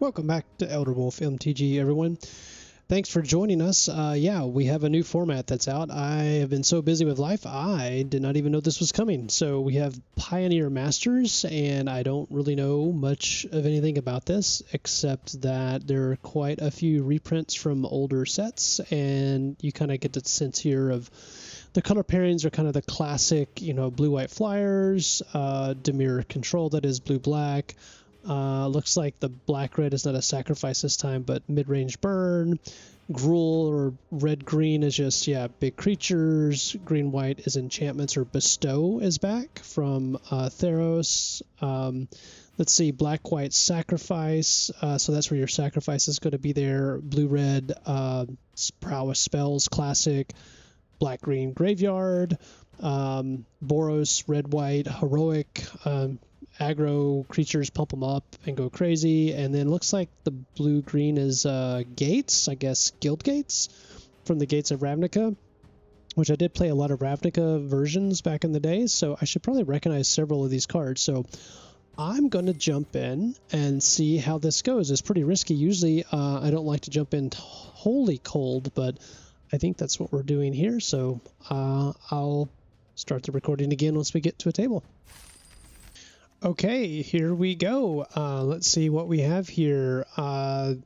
Welcome back to Elder Wolf MTG, everyone. Thanks for joining us. Yeah, we have a new format that's out. I have been so busy with life, I did not even know this was coming. So we have Pioneer Masters, and I don't really know much of anything about this, except that there are quite a few reprints from older sets, and you kind of get the sense here of the color pairings are kind of the classic, blue-white flyers, Dimir control, that is blue-black. Looks like the black-red is not a sacrifice this time, but mid-range burn. Gruul or red-green is just, big creatures. Green-white is enchantments, or bestow is back from Theros. Let's see, black-white sacrifice. So that's where your sacrifice is going to be there. Blue-red prowess spells, classic. Black-green graveyard. Boros, red-white, heroic. Aggro creatures, pump them up and go crazy. And then looks like the blue-green is gates, I guess, guild gates from the Gates of Ravnica, which I did play a lot of Ravnica versions back in the day, so I should probably recognize several of these cards. So I'm going to jump in and see how this goes. It's pretty risky. Usually I don't like to jump in wholly cold, but I think that's what we're doing here. So I'll start the recording again once we get to a table. Okay, here we go. Let's see what we have here. Silumgar,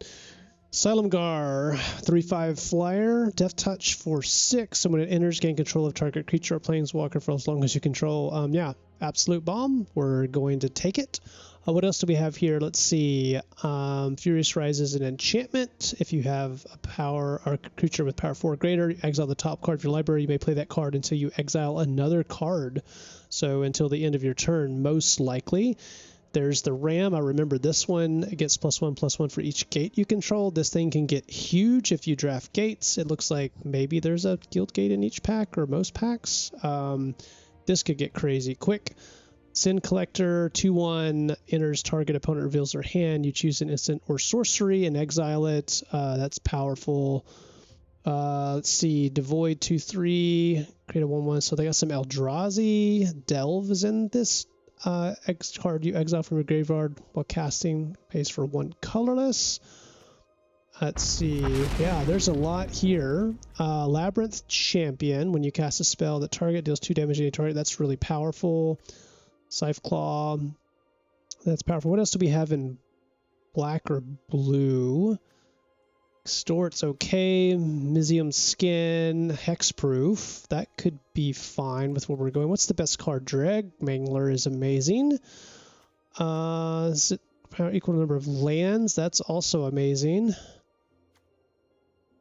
3/5 flyer, death touch for 6. So when it enters, gain control of target creature or planeswalker for as long as you control. Yeah, absolute bomb. We're going to take it. What else do we have here? Let's see. Furious Rise is an enchantment. If you have a power or a creature with power 4 or greater, you exile the top card of your library. You may play that card until you exile another card. So until the end of your turn, most likely. There's the Ram. I remember this one. It gets +1/+1 for each gate you control. This thing can get huge if you draft gates. It looks like maybe there's a guild gate in each pack or most packs. This could get crazy quick. Sin Collector, 2/1, enters target opponent reveals their hand. You choose an instant or sorcery and exile it. That's powerful. Let's see, Devoid 2/3, create a 1/1. So they got some Eldrazi. Delve is in this card you exile from your graveyard while casting, pays for 1 colorless. Let's see, yeah, there's a lot here. Labyrinth Champion, when you cast a spell, the target deals 2 damage to any target. That's really powerful. Scythe Claw, that's powerful. What else do we have in black or blue? Extort's okay. Mizium Skin, Hexproof, that could be fine with where we're going. What's the best card? Dreg Mangler is amazing. Is it equal number of lands? That's also amazing.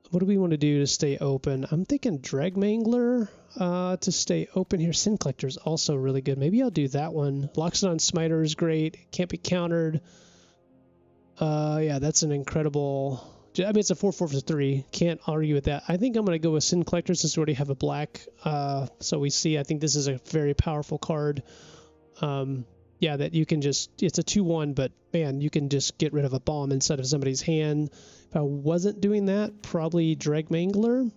What do we want to do to stay open? I'm thinking Dreg Mangler to stay open here. Sin Collector is also really good. Maybe I'll do that one. Loxodon Smiter is great. Can't be countered. Yeah, that's an incredible... I mean, it's a 4/4 for 3. Can't argue with that. I think I'm going to go with Sin Collector since we already have a black. So we see, I think this is a very powerful card. Yeah, that you can just... It's a 2/1, but man, you can just get rid of a bomb inside of somebody's hand. If I wasn't doing that, probably Dreg Mangler.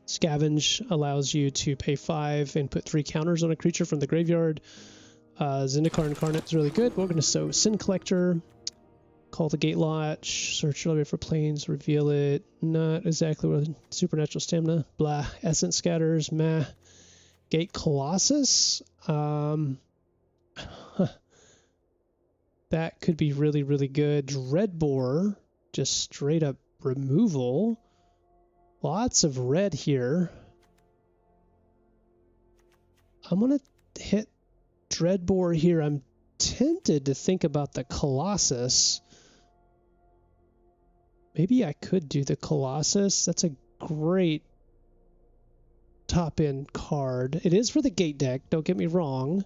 Scavenge allows you to pay 5 and put 3 counters on a creature from the graveyard. Zendikar Incarnate is really good. We're going to sow Sin Collector. Call the Gate Lodge. Search your library for planes. Reveal it. Not exactly what supernatural stamina. Blah. Essence Scatters. Meh. Gate Colossus. That could be really, really good. Dreadbore. Just straight up removal. Lots of red here. I'm going to hit Dreadbore here. I'm tempted to think about the Colossus. Maybe I could do the Colossus. That's a great top-end card. It is for the gate deck, don't get me wrong.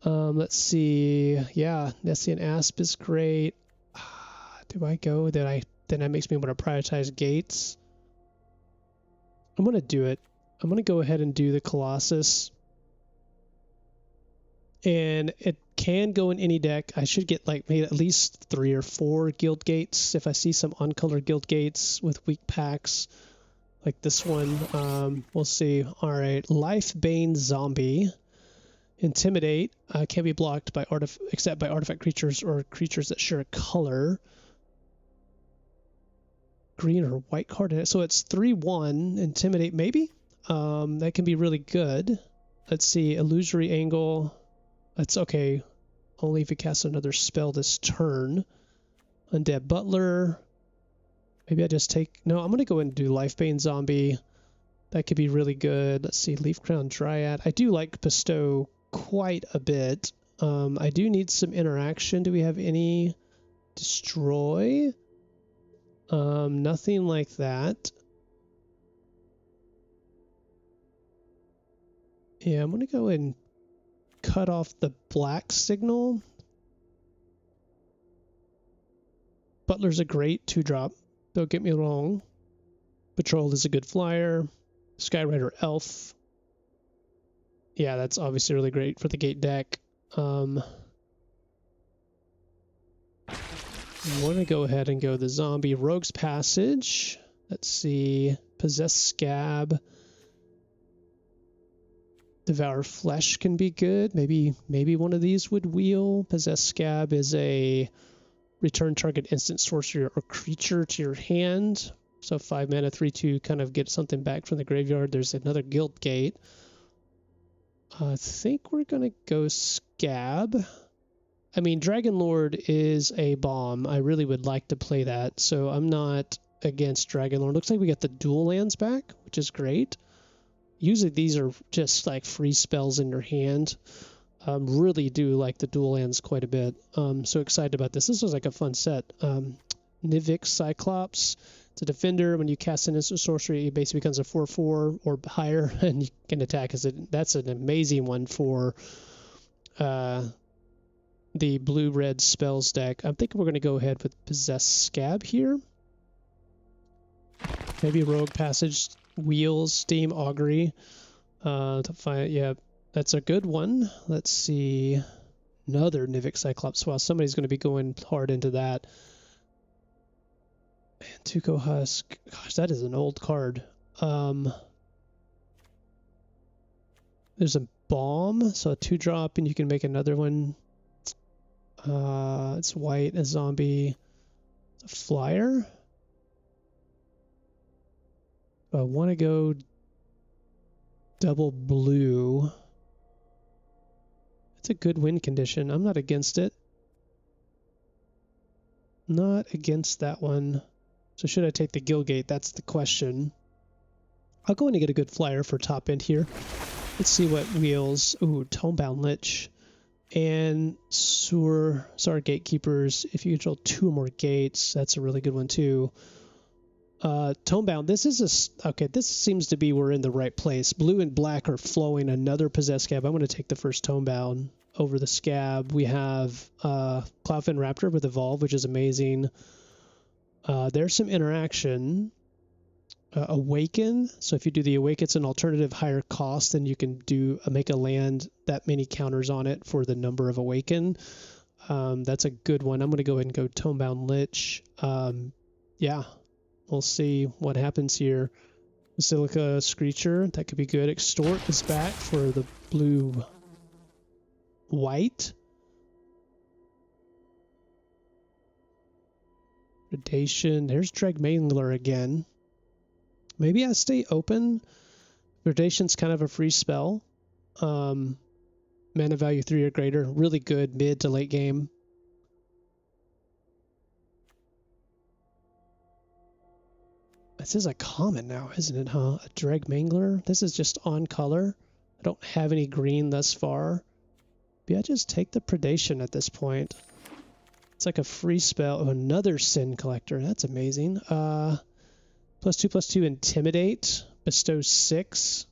Let's see. Yeah, Nessian Asp is great. Do I go? Then that makes me want to prioritize gates. I'm going to do it. I'm going to go ahead and do the Colossus. And it can go in any deck. I should get like maybe at least 3 or 4 guild gates if I see some uncolored guild gates with weak packs like this one. We'll see. All right, Lifebane Zombie. Intimidate can't be blocked by except by artifact creatures or creatures that share a color. Green or white card in it. So it's 3/1. Intimidate maybe. That can be really good. Let's see. Illusory Angle. That's okay. Only if you cast another spell this turn. Undead Butler. Maybe I just take... No, I'm going to go and do Lifebane Zombie. That could be really good. Let's see. Leaf Crown Dryad. I do like Bestow quite a bit. I do need some interaction. Do we have any... Destroy? Nothing like that. Yeah, I'm going to go and cut off the black signal. Butler's a great 2-drop. Don't get me wrong. Patrol is a good flyer. Skyrider Elf. Yeah, that's obviously really great for the gate deck. I want to go ahead and go the zombie Rogue's Passage. Let's see. Possess Scab. Devour Flesh can be good. Maybe one of these would wheel. Possess Scab is a return target instant sorcery or creature to your hand. So 5 mana, 3/2, kind of get something back from the graveyard. There's another Guild Gate. I think we're going to go Scab. I mean, Dragon Lord is a bomb. I really would like to play that, so I'm not against Dragon Lord. Looks like we got the dual lands back, which is great. Usually these are just like free spells in your hand. Really do like the dual lands quite a bit. So excited about this. This was like a fun set. Nivix Cyclops. It's a defender. When you cast an instant sorcery, it basically becomes a 4/4 or higher, and you can attack as it. That's an amazing one for the blue-red spells deck. I'm thinking we're going to go ahead with Possess Scab here. Maybe Rogue Passage, Wheels, Steam Augury. To find, yeah, that's a good one. Let's see. Another Nivix Cyclops. Well, somebody's going to be going hard into that. And Tuco Husk. Gosh, that is an old card. There's a Bomb, so a 2-drop, and you can make another one. It's white, a zombie, a flyer. I want to go double blue. It's a good win condition. I'm not against it. Not against that one. So should I take the Gilgate? That's the question. I'll go in and get a good flyer for top end here. Let's see what wheels. Ooh, Tomebound Lich. And Sorry, Gatekeepers. If you control 2 or more gates, that's a really good one too. Tomebound. Okay, this seems to be we're in the right place. Blue and black are flowing. Another Possessed Scab. I'm going to take the first Tomebound over the Scab. We have Cloudfin Raptor with Evolve, which is amazing. There's some interaction. Awaken. So if you do the Awaken, it's an alternative higher cost, then you can make a land that many counters on it for the number of Awaken. That's a good one. I'm going to go ahead and go Tomebound Lich. Yeah, we'll see what happens here. Basilica Screecher, that could be good. Extort is back for the blue white. Predation. There's Dregmangler again. Maybe I stay open. Predation's kind of a free spell. Mana value 3 or greater. Really good mid to late game. This is a common now, isn't it, huh? A Dregmangler. This is just on color. I don't have any green thus far. Maybe I just take the Predation at this point. It's like a free spell. Oh, another Sin Collector. That's amazing. +2/+2 Intimidate. Bestow 6.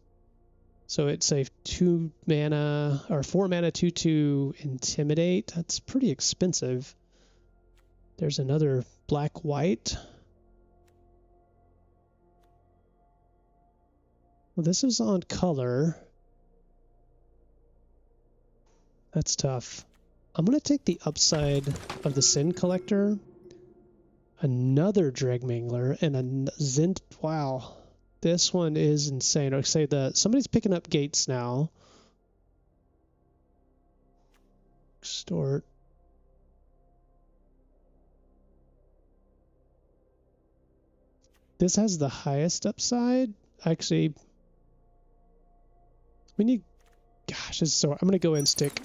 So it's a 2 mana or 4 mana 2/2 Intimidate. That's pretty expensive. There's another black-white. Well, this is on color. That's tough. I'm going to take the upside of the Sin Collector. Another Dregmangler and a Zint. Wow. This one is insane. Somebody's picking up gates now. Extort. This has the highest upside. Actually, we need, gosh, this is so, I'm going to go and stick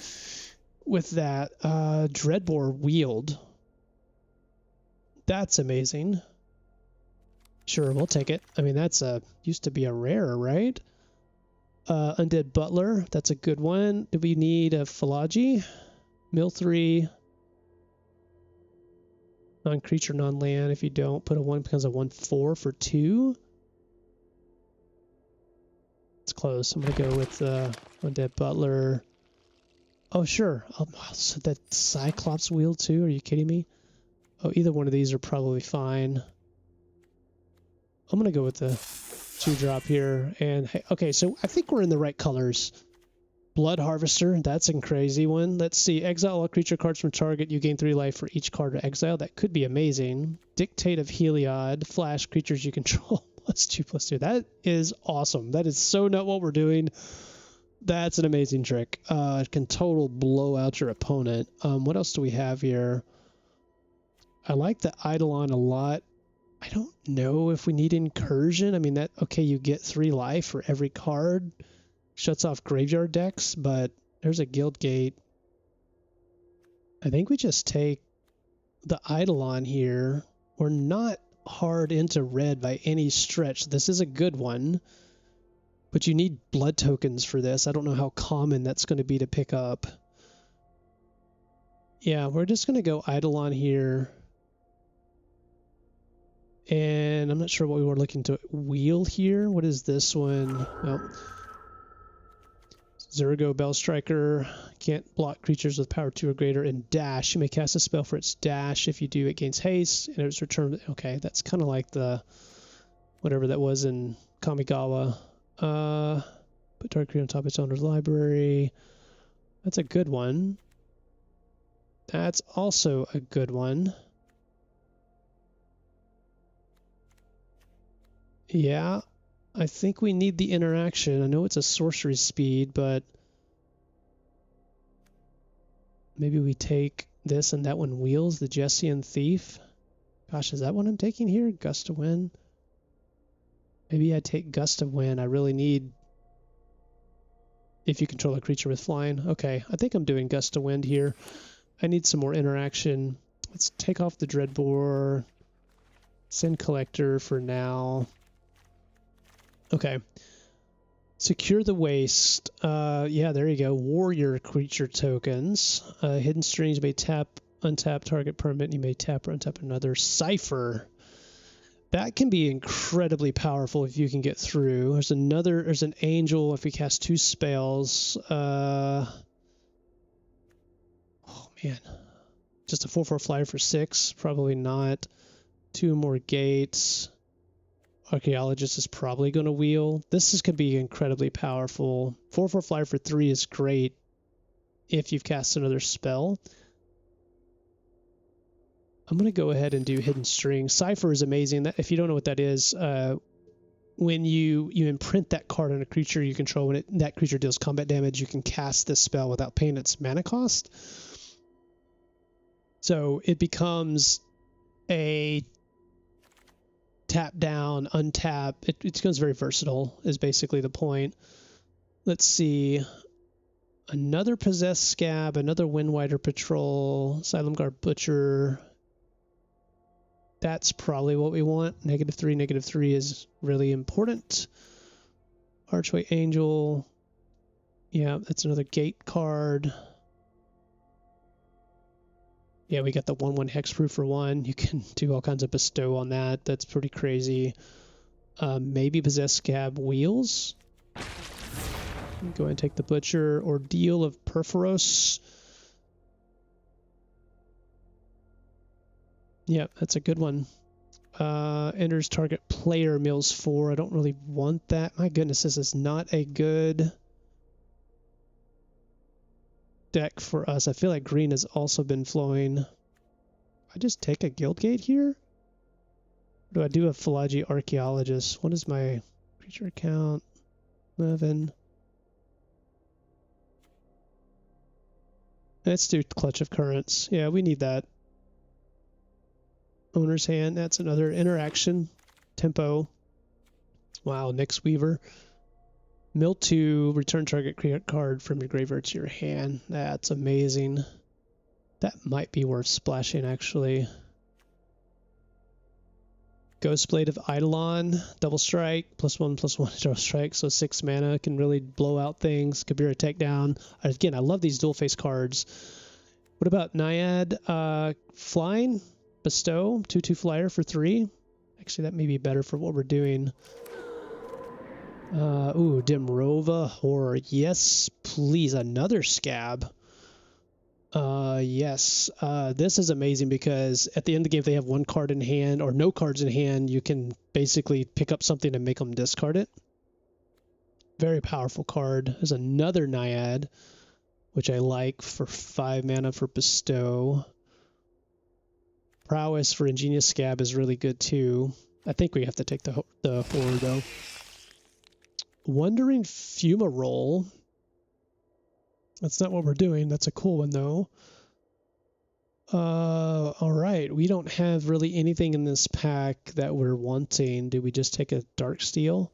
with that. Dreadbore Wield. That's amazing. Sure, we'll take it. I mean, that's used to be a rare, right? Undead Butler, that's a good one. Do we need a Philology? Mill 3. Non-creature, non-land. If you don't, put a 1 becomes a 1/4 for 2. It's close. I'm going to go with Undead Butler. Oh, sure. So that Cyclops Wheel too? Are you kidding me? Oh, either one of these are probably fine. I'm going to go with the 2-drop here. And hey, okay, so I think we're in the right colors. Blood Harvester, that's a crazy one. Let's see. Exile all creature cards from target. You gain 3 life for each card to exile. That could be amazing. Dictate of Heliod. Flash creatures you control. +2/+2. That is awesome. That is so not what we're doing. That's an amazing trick. It can total blow out your opponent. What else do we have here? I like the Eidolon a lot. I don't know if we need Incursion. I mean, that, okay, you get 3 life for every card. Shuts off graveyard decks, but there's a Guild Gate. I think we just take the Eidolon here. We're not hard into red by any stretch. This is a good one, but you need blood tokens for this. I don't know how common that's going to be to pick up. Yeah, we're just going to go Eidolon here. And I'm not sure what we were looking to wheel here. What is this one? Well, Zergo Bellstriker. Can't block creatures with power 2 or greater. And dash. You may cast a spell for its dash. If you do, it gains haste. And it's returned. Okay, that's kind of like the whatever that was in Kamigawa. Put target creature on top of its owner's library. That's a good one. That's also a good one. Yeah, I think we need the interaction. I know it's a sorcery speed, but maybe we take this and that one wheels, the Jessian Thief. Gosh, is that what I'm taking here? Gust of Wind? Maybe I take Gust of Wind. I really need, if you control a creature with flying. Okay, I think I'm doing Gust of Wind here. I need some more interaction. Let's take off the Dreadbore. Send Collector for now. Okay. Secure the Waste. Yeah, there you go. Warrior creature tokens. Hidden Strings may tap, untap target permanent. You may tap or untap another. Cipher. That can be incredibly powerful if you can get through. There's an angel if we cast 2 spells. Oh man. Just a 4/4 flyer for 6. Probably not. 2 more gates. Archaeologist is probably going to wheel. This is going to be incredibly powerful. 4/4 flyer for 3 is great if you've cast another spell. I'm going to go ahead and do Hidden String. Cipher is amazing. If you don't know what that is, when you imprint that card on a creature you control, when that creature deals combat damage, you can cast this spell without paying its mana cost. So it becomes a tap down, untap. It becomes very versatile, is basically the point. Let's see. Another Possessed Scab, another Windwider Patrol, Asylum Guard Butcher. That's probably what we want. -3, -3 is really important. Archway Angel. Yeah, that's another gate card. Yeah, we got the 1/1 hexproof for 1. You can do all kinds of bestow on that. That's pretty crazy. Maybe Possessed Scab Wheels. Go ahead and take the Butcher. Ordeal of Perforos. Yeah, that's a good one. Enters target player, mills 4. I don't really want that. My goodness, this is not a good deck for us. I feel like green has also been flowing. I just take a Guildgate here? Or do I do a Philology Archaeologist? What is my creature count? 11. Let's do Clutch of Currents. Yeah, we need that. Owner's Hand, that's another interaction. Tempo. Wow, Nyx Weaver. Mill 2, return target card from your graveyard to your hand. That's amazing. That might be worth splashing, actually. Ghostblade of Eidolon, double strike, +1/+1 double strike, so 6 mana, can really blow out things. Kabira Takedown. Again, I love these dual face cards. What about Naiad Flying? Bestow, 2/2 flyer for 3. Actually, that may be better for what we're doing. Ooh, Dimrova Horror. Yes, please, another Scab. Yes. This is amazing because at the end of the game, if they have one card in hand or no cards in hand, you can basically pick up something and make them discard it. Very powerful card. There's another Naiad, which I like for 5 mana for Bestow. Prowess for Ingenious Scab is really good too. I think we have to take the Horror though. Wandering Fumarole. That's not what we're doing. That's a cool one, though. All right. We don't have really anything in this pack that we're wanting. Do we just take a Dark Steel?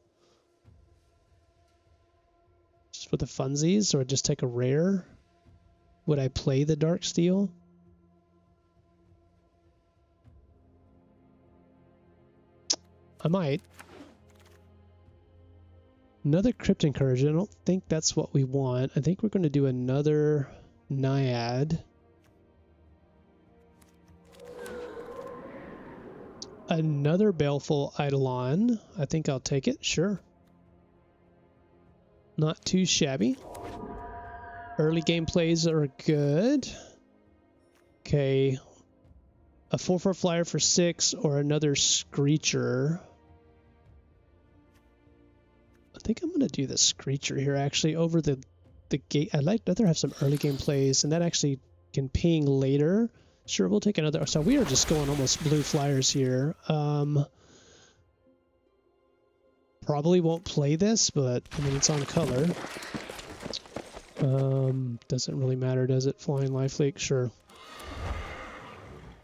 Just for the funsies? Or just take a rare? Would I play the Dark Steel? I might. Another Crypt Incursion. I don't think that's what we want. I think we're going to do another Naiad. Another Baleful Eidolon. I think I'll take it. Sure. Not too shabby. Early game plays are good. Okay. A 4/4 flyer for 6 or another Screecher. I think I'm going to do the Screecher here, actually, over the gate. I'd rather have some early game plays, and that actually can ping later. Sure, we'll take another. So we are just going almost blue flyers here. Probably won't play this, but I mean, it's on color. Doesn't really matter, does it? Flying Lifelink, sure.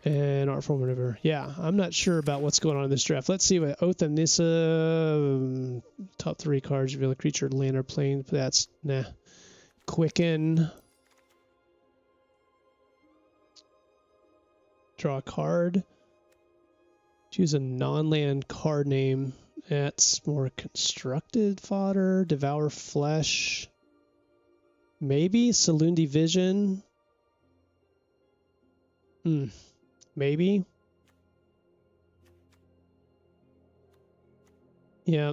And Artful Maneuver. Yeah, I'm not sure about what's going on in this draft. Let's see what Oath of Nissa. Top 3 cards reveal a creature, land, or plane. That's nah. Quicken. Draw a card. Choose a non-land card name. That's more constructed fodder. Devour Flesh. Maybe Saloon Vision. Maybe. Yeah.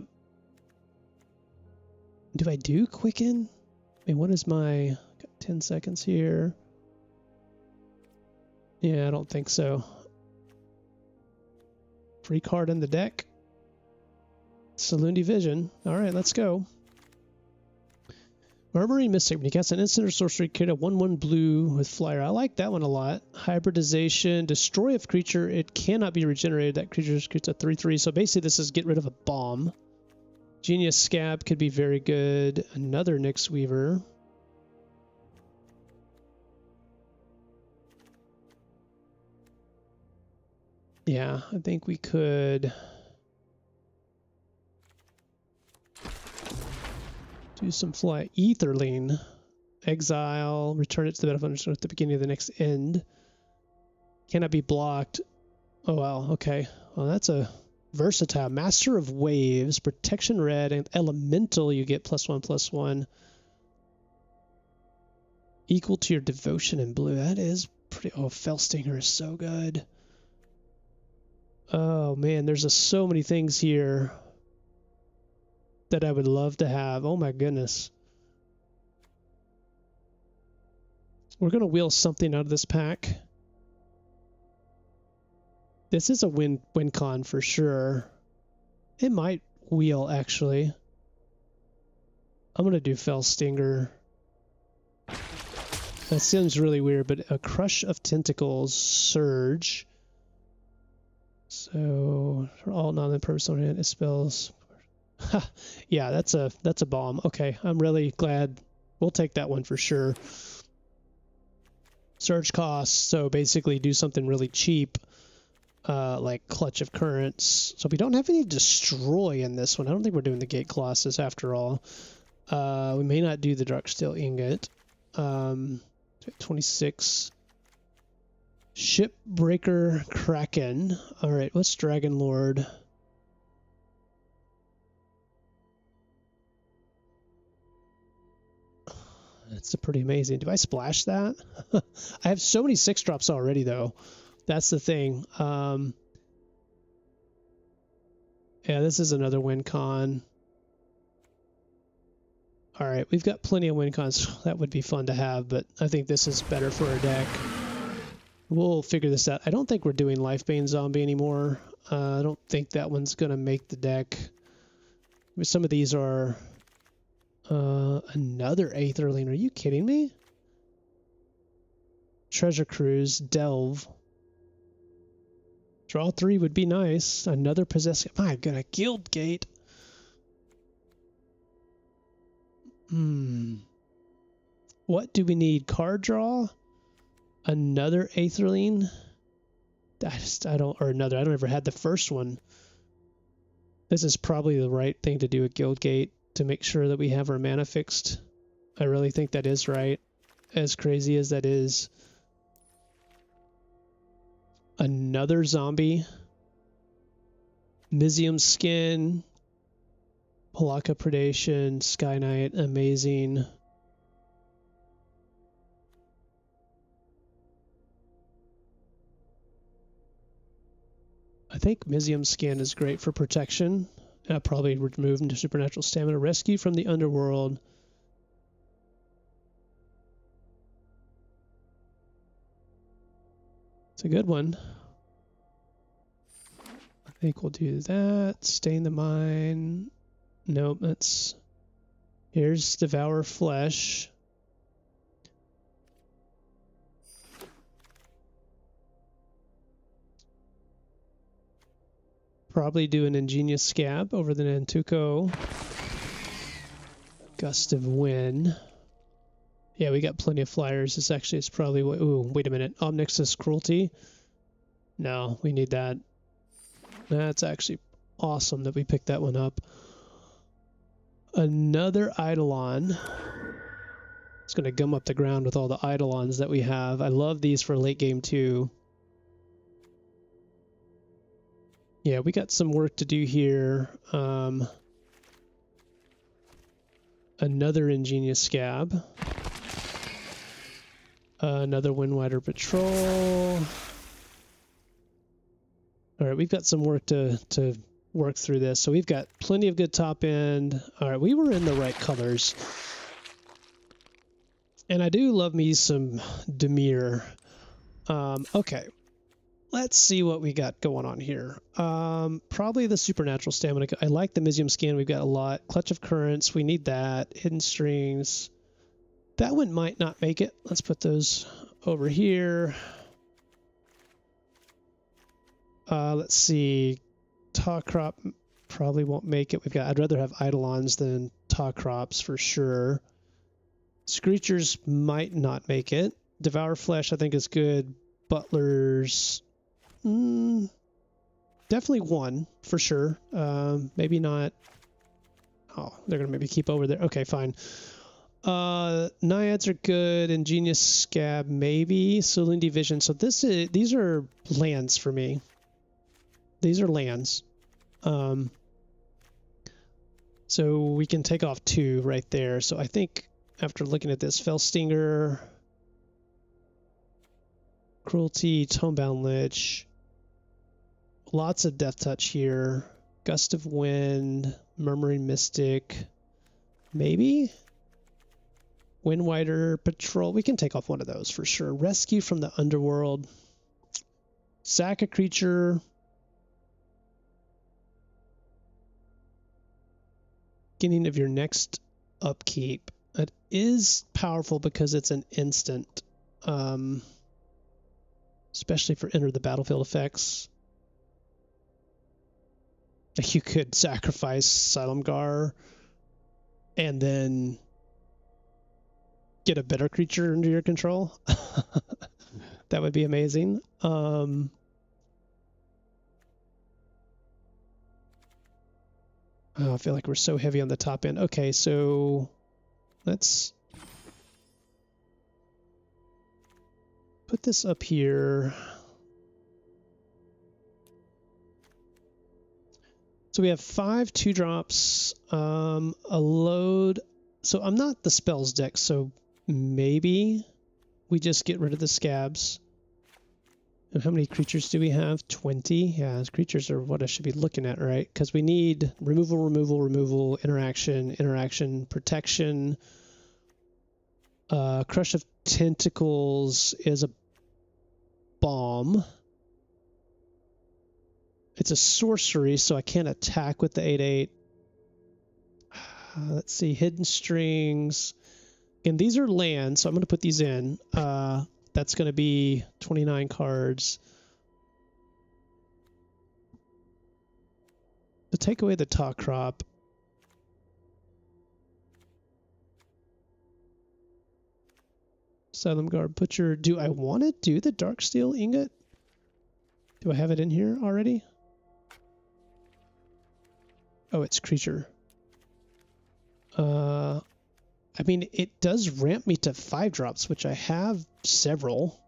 Do I do Quicken? I mean, what is my... Got 10 seconds here. Yeah, I don't think so. Free card in the deck. Saloon Vision. All right, let's go. Murmuring Mystic. When you cast an instant or sorcery, create a 1/1 blue with flyer. I like that one a lot. Hybridization. Destroy a creature. It cannot be regenerated. That creature creates a 3/3. So basically this is get rid of a bomb. Genius Scab could be very good. Another Nyx Weaver. Yeah, I think we could do some fly. Etherling. Exile. Return it to the battlefield at the beginning of the next end. Cannot be blocked. Oh, wow. Okay. Well, that's a versatile. Master of Waves. Protection red. And Elemental, you get +1/+1. Equal to your devotion in blue. That is pretty... Oh, Fellstinger is so good. Oh, man. There's so many things here that I would love to have. Oh, my goodness. We're going to wheel something out of this pack. This is a win con for sure. It might wheel, actually. I'm going to do Fellstinger. That seems really weird, but a Crush of Tentacles, Surge. So, for all non-purpose oriented spells. Yeah, that's a bomb. Okay, I'm really glad. We'll take that one for sure. surge costs. So basically do something really cheap, like Clutch of Currents. So we don't have any destroy in this one. I don't think we're doing the Gate Colossus after all. We may not do the Darksteel Ingot. 26. Shipbreaker Kraken. All right, what's Dragon Lord? That's pretty amazing. Do I splash that? I have so many 6-drops already, though. That's the thing. Yeah, this is another win con. All right, we've got plenty of win cons. That would be fun to have, but I think this is better for our deck. We'll figure this out. I don't think we're doing Lifebane Zombie anymore. I don't think that one's going to make the deck. Some of these are... another Aetherling. Are you kidding me? Treasure Cruise, Delve. Draw 3 would be nice. Another Possessed... My God, a Guild Gate. What do we need? Card draw? Another Aetherling? I don't ever had the first one. This is probably the right thing to do at Guild Gate to make sure that we have our mana fixed. I really think that is right. As crazy as that is. Another zombie. Mizium Skin. Palaka Predation. Sky Knight. Amazing. I think Mizium Skin is great for protection. Probably remove into Supernatural Stamina. Rescue from the Underworld. It's a good one. I think we'll do that. Stain the Mine. Nope, that's... Here's Devour Flesh. Probably do an Ingenious Scab over the Nantuko. Gust of Wind. Yeah, we got plenty of flyers. It's probably... Ooh, wait a minute. Omnixus Cruelty. No, we need that. That's actually awesome that we picked that one up. Another Eidolon. It's going to gum up the ground with all the Eidolons that we have. I love these for late game too. Yeah, we got some work to do here. Another Ingenious Scab. Another Windrider Patrol. All right, we've got some work to work through this. So we've got plenty of good top end. All right, we were in the right colors. And I do love me some Dimir. Okay. Let's see what we got going on here. Probably the Supernatural Stamina. I like the Mizium Skin. We've got a lot. Clutch of Currents. We need that. Hidden Strings. That one might not make it. Let's put those over here. Let's see. Taw Crop probably won't make it. I'd rather have Eidolons than Taw Crops for sure. Screechers might not make it. Devour Flesh I think is good. Butlers... definitely one for sure. Maybe not. Oh, they're gonna maybe keep over there. Okay, fine. Naiads are good. Ingenious Scab maybe. Celine Division. So these are lands for me. These are lands. So we can take off 2 right there. So I think after looking at this, Fellstinger, Cruelty, Tomebound Lich. Lots of Death Touch here. Gust of Wind, Murmuring Mystic, maybe? Windrider Patrol. We can take off one of those for sure. Rescue from the Underworld. Sack a creature. Beginning of your next upkeep. It is powerful because it's an instant. Especially for enter the battlefield effects. You could sacrifice Silumgar and then get a better creature under your control. That would be amazing. Oh, I feel like we're so heavy on the top end. Okay, so let's put this up here. So we have 5 2-drops, a load. So I'm not the spells deck, so maybe we just get rid of the scabs. And how many creatures do we have? 20? Yeah, creatures are what I should be looking at, right? Because we need removal, removal, removal, interaction, interaction, protection. Crush of Tentacles is a bomb. It's a sorcery, so I can't attack with the 8/8. Let's see, Hidden Strings. And these are lands, so I'm going to put these in. That's going to be 29 cards. To take away the top crop. Asylum Guard Butcher. Do I want to do the Darksteel Ingot? Do I have it in here already? Oh, it's creature. I mean, it does ramp me to 5-drops, which I have several.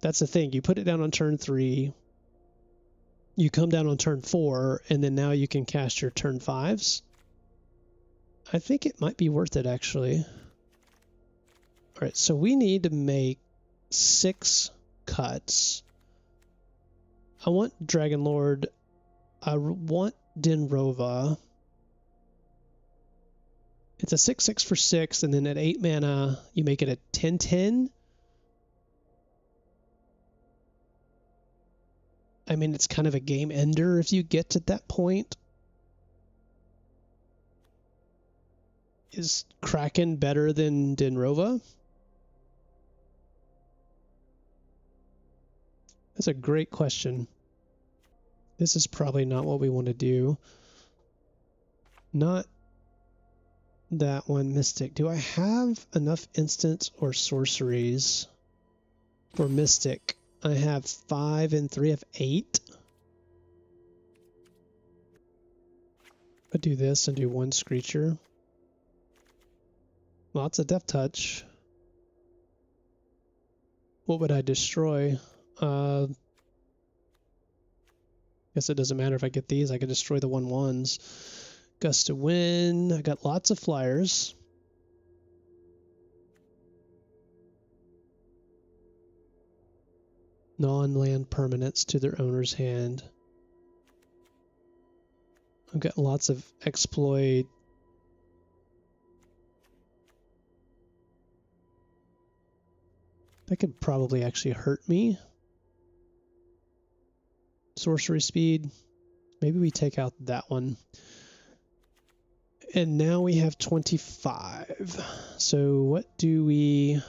That's the thing. You put it down on turn 3. You come down on turn 4, and then now you can cast your turn 5s. I think it might be worth it, actually. All right, so we need to make 6 cuts. I want Dragon Lord. I want Dinrova. It's a 6/6 for 6, and then at 8 mana, you make it a 10/10. I mean, it's kind of a game ender if you get to that point. Is Kraken better than Dinrova? That's a great question. This is probably not what we want to do. Not that one, Mystic. Do I have enough instants or sorceries for Mystic? I have 5 and 3 of 8. I'll do this and do 1 Screecher. Lots of Death Touch. What would I destroy? Guess it doesn't matter if I get these. I can destroy the 1/1s. Gust of Wind. I got lots of flyers. Non-land permanents to their owner's hand. I've got lots of exploit. That could probably actually hurt me. Sorcery speed. Maybe we take out that one. And now we have 25. So what do we...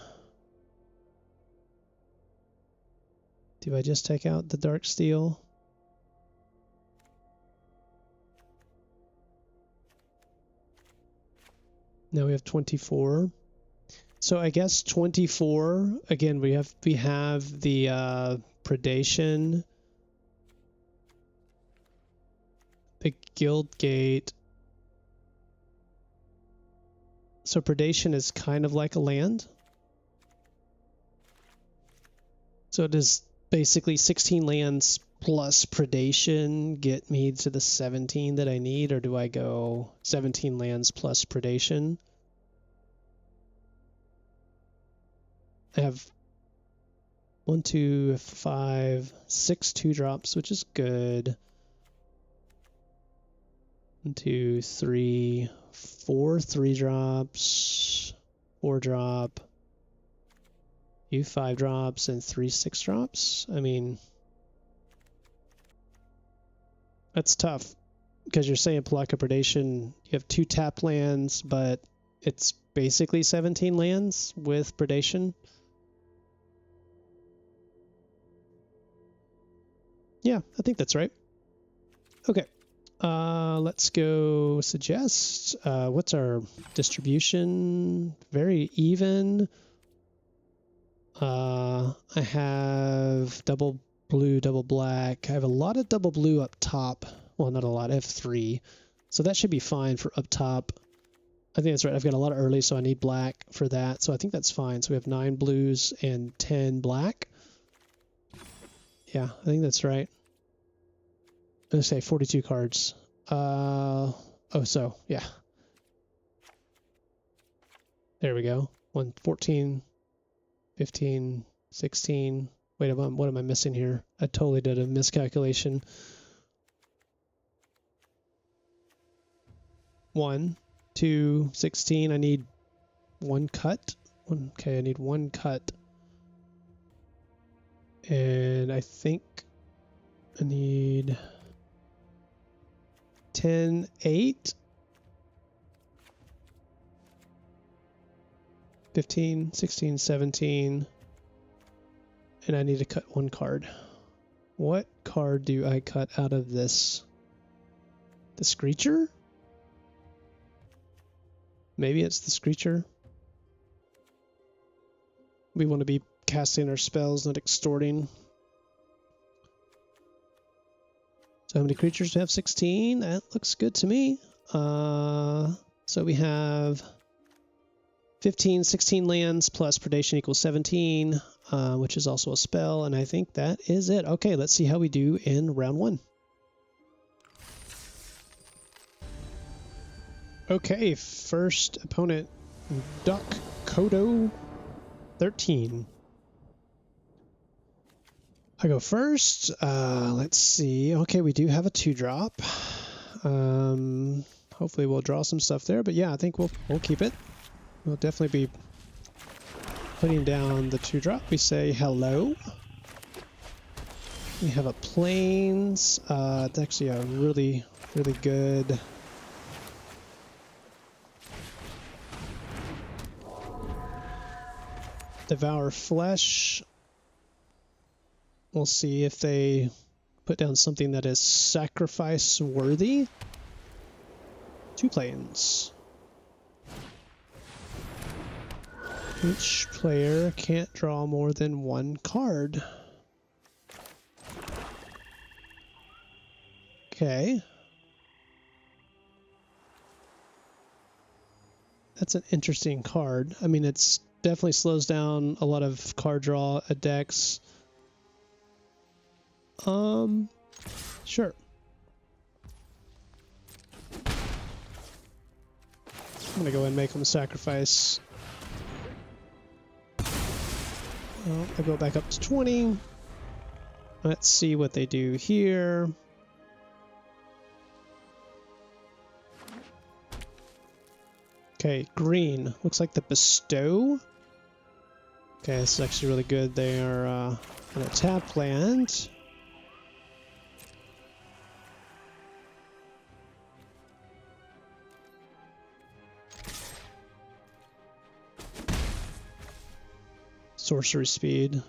Do I just take out the Darksteel? Now we have 24. So I guess 24, again, we have the Predation, the Guild Gate. So Predation is kind of like a land. So it is basically 16 lands plus Predation get me to the 17 that I need, or do I go 17 lands plus Predation? I have 1, 2, 5, 6 2-drops, which is good. 1, 2, 3, 4 3-drops, 4-drop, few 5-drops, and 3 6-drops. I mean, that's tough because you're saying Pelaka Predation, you have 2 tap lands, but it's basically 17 lands with Predation. Yeah, I think that's right. Okay. Let's go suggest. What's our distribution? Very even. I have double blue, double black. I have a lot of double blue up top. Well, not a lot. I have 3. So that should be fine for up top. I think that's right. I've got a lot of early, so I need black for that. So I think that's fine. So we have 9 blues and 10 black. Yeah, I think that's right. I'm going to say 42 cards. Oh, so, yeah. There we go. 14, 15, 16. Wait, what am I missing here? I totally did a miscalculation. 1, 2, 16. I need 1 cut. Okay, I need 1 cut. And I think I need 10, 8. 15, 16, 17. And I need to cut 1 card. What card do I cut out of this? The Screecher? Maybe it's the Screecher. We want to be casting our spells, not extorting. So how many creatures do we have? 16. That looks good to me. So we have 15, 16 lands plus predation equals 17, which is also a spell, and I think that is it. Okay, let's see how we do in round 1. Okay, first opponent, Duck Kodo 13. I go first. Let's see. Okay, we do have a 2-drop. Hopefully we'll draw some stuff there, but yeah, I think we'll keep it. We'll definitely be putting down the 2-drop. We say hello. We have a plains. It's actually a really, really good Devour Flesh. We'll see if they put down something that is sacrifice worthy. 2 plains. Each player can't draw more than 1 card. Okay. That's an interesting card. I mean, it's definitely slows down a lot of card draw at decks. Sure. I'm gonna go ahead and make them sacrifice. Well, I go back up to 20. Let's see what they do here. Okay, green. Looks like the Bestow. Okay, this is actually really good. They are on a tap land. Sorcery speed.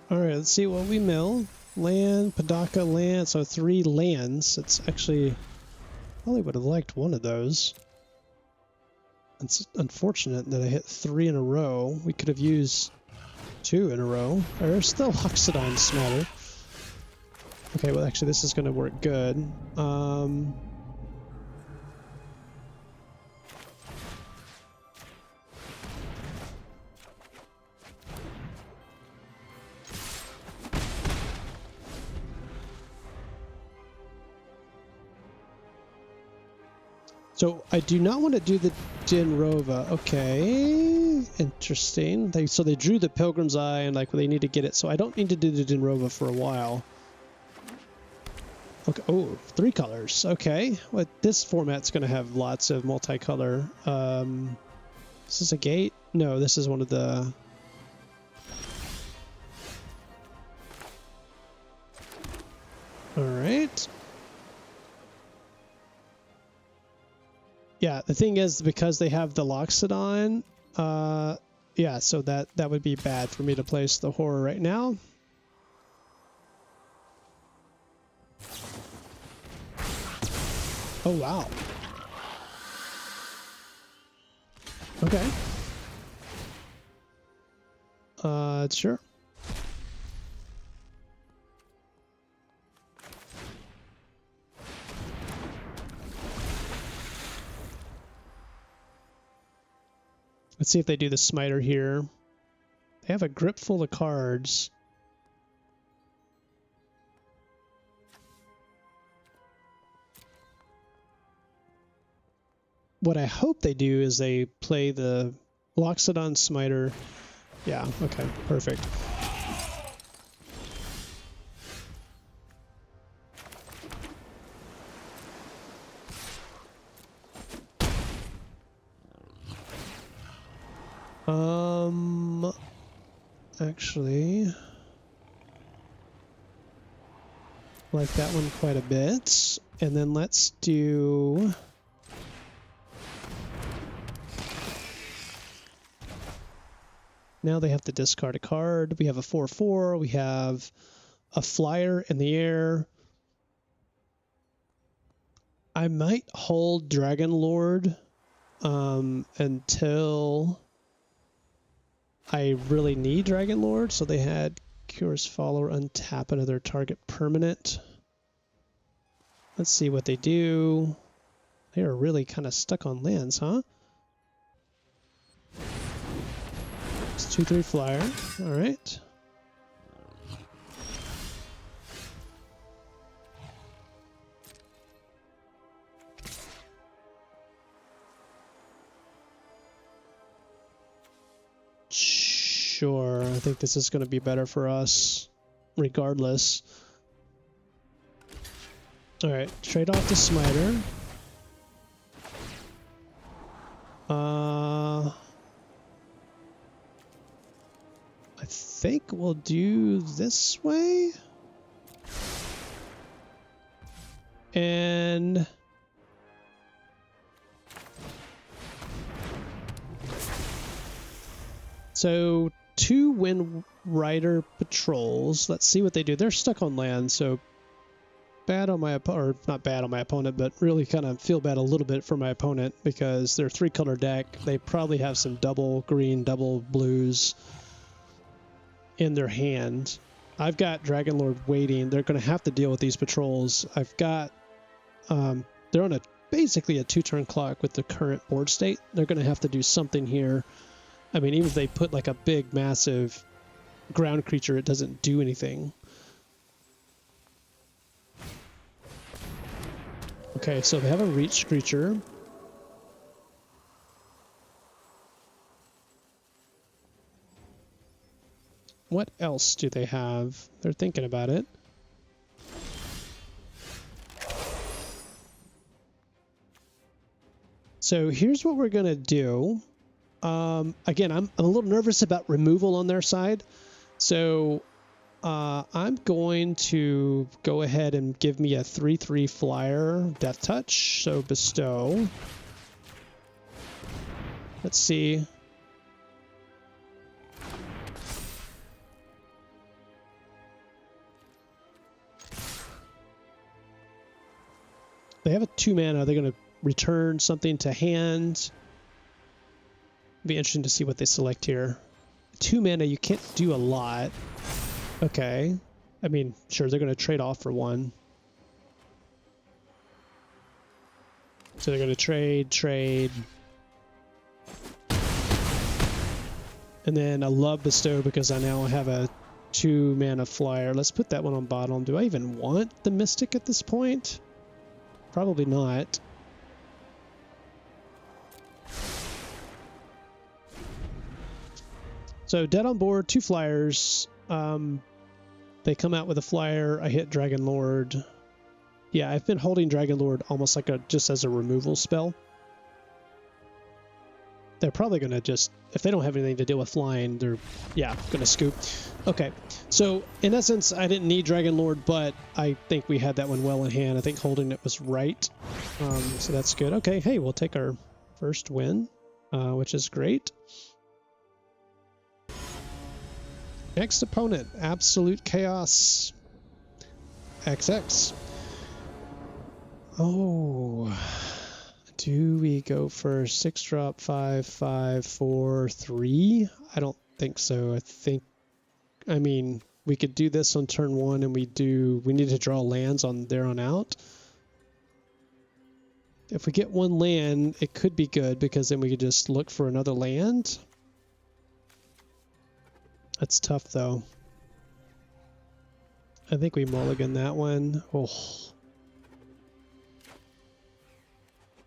Alright, let's see what we mill. Land, Padaka land, so 3 lands. It's actually, probably would have liked one of those. It's unfortunate that I hit 3 in a row. We could have used 2 in a row. There's still Loxodon Smatter. Okay, well actually this is going to work good. So I do not want to do the Dinrova. Okay, interesting. So they drew the Pilgrim's Eye and like they need to get it. So I don't need to do the Dinrova for a while. Okay. Oh, 3 colors. Okay. Well, this format's going to have lots of multicolor. Is this a gate? No, this is one of the... Alright. Yeah, the thing is, because they have the Loxodon, yeah, so that would be bad for me to place the horror right now. Oh, wow. Okay. Sure. Let's see if they do the smiter here. They have a grip full of cards. What I hope they do is they play the Loxodon smiter. Yeah, okay, perfect. Actually, like that one quite a bit. And then let's do... Now they have to discard a card. We have a 4/4. We have a flyer in the air. I might hold Dragon Lord until I really need Dragon Lord. So they had Curious Follower, untap another target permanent. Let's see what they do. They are really kind of stuck on lands, huh? It's 2/3 flyer. All right. Sure, I think this is going to be better for us, regardless. All right, trade off the smiter. I think we'll do this way. And so 2 Wind Rider patrols. Let's see what they do. They're stuck on land, so bad on my opponent, or not bad on my opponent, but really kind of feel bad a little bit for my opponent because they're 3-color deck. They probably have some double green, double blues in their hand. I've got Dragon Lord waiting. They're going to have to deal with these patrols. I've got, they're on basically a 2-turn clock with the current board state. They're going to have to do something here. I mean, even if they put like a big, massive ground creature, it doesn't do anything. Okay, so they have a reach creature. What else do they have? They're thinking about it. So here's what we're going to do. Again, I'm a little nervous about removal on their side. So I'm going to go ahead and give me a 3/3 flyer, Death Touch. So bestow. Let's see. They have a 2 mana. They're going to return something to hand. Be interesting to see what they select here. 2 mana, you can't do a lot. Okay. I mean, sure, they're going to trade off for 1. So they're going to trade. And then I love bestow because I now have a 2 mana flyer. Let's put that one on bottom. Do I even want the Mystic at this point? Probably not. So dead on board, 2 flyers. They come out with a flyer. I hit Dragon Lord. Yeah, I've been holding Dragon Lord almost like just as a removal spell. They're probably going to just, if they don't have anything to deal with flying, they're, yeah, going to scoop. Okay, so in essence, I didn't need Dragon Lord, but I think we had that one well in hand. I think holding it was right. So that's good. Okay, hey, we'll take our first win, which is great. Next opponent, Absolute Chaos XX. Oh, do we go for 6 drop 5 5 4 3? I don't think so. I mean, we could do this on turn 1 and we need to draw lands on there on out. If we get 1 land, it could be good because then we could just look for another land. That's tough though. I think we mulligan that one. Oh.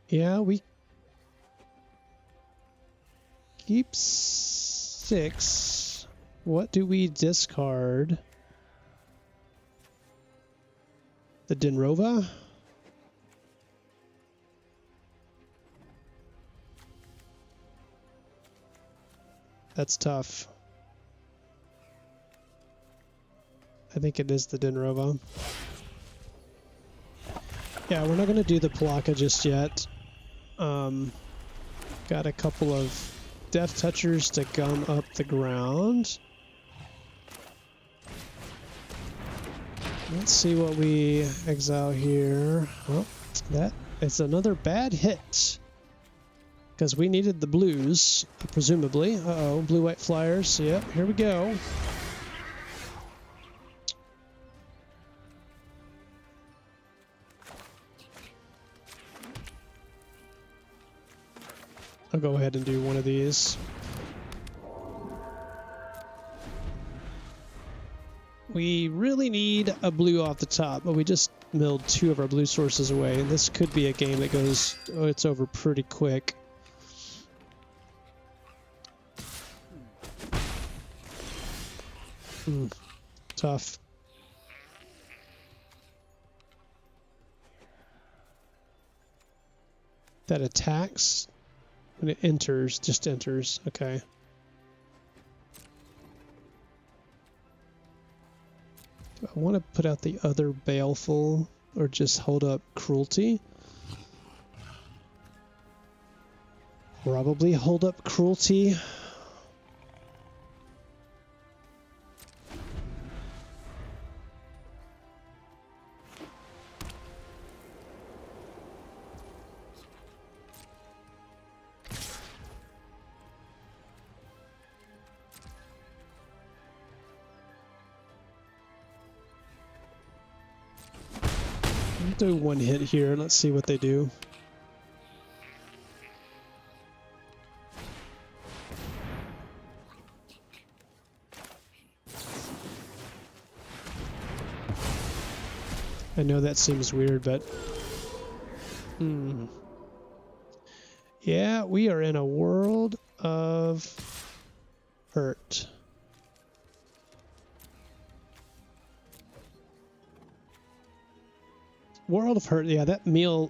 Yeah, we keep 6. What do we discard? The Dinrova? That's tough. I think it is the Dinrova. Yeah, we're not going to do the Palaka just yet. Got a couple of Death Touchers to gum up the ground. Let's see what we exile here. Oh, that is another bad hit. Because we needed the blues, presumably. Uh-oh, blue-white flyers. Yep, here we go. I'll go ahead and do one of these. We really need a blue off the top, but we just milled 2 of our blue sources away, and this could be a game that goes, oh, it's over pretty quick. Tough. That attacks when it enters, just enters. Okay. Do I want to put out the other Baleful or just hold up Cruelty? Probably hold up Cruelty. Do one hit here. Let's see what they do. I know that seems weird, but yeah, we are in a world of hurt. World of Hurt, yeah, that the mill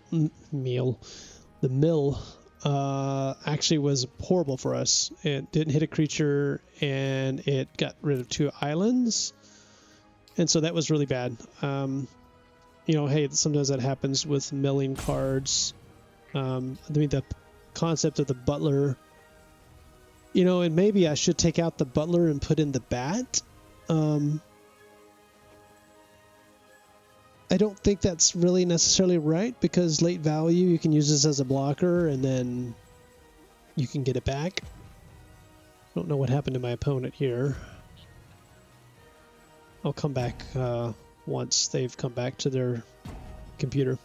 actually was horrible for us. It didn't hit a creature, and it got rid of 2 islands, and so that was really bad. You know, hey, sometimes that happens with milling cards. I mean, the concept of the butler, you know, and maybe I should take out the butler and put in the bat. I don't think that's really necessarily right, because late value, you can use this as a blocker and then you can get it back. I don't know what happened to my opponent here. I'll come back once they've come back to their computer.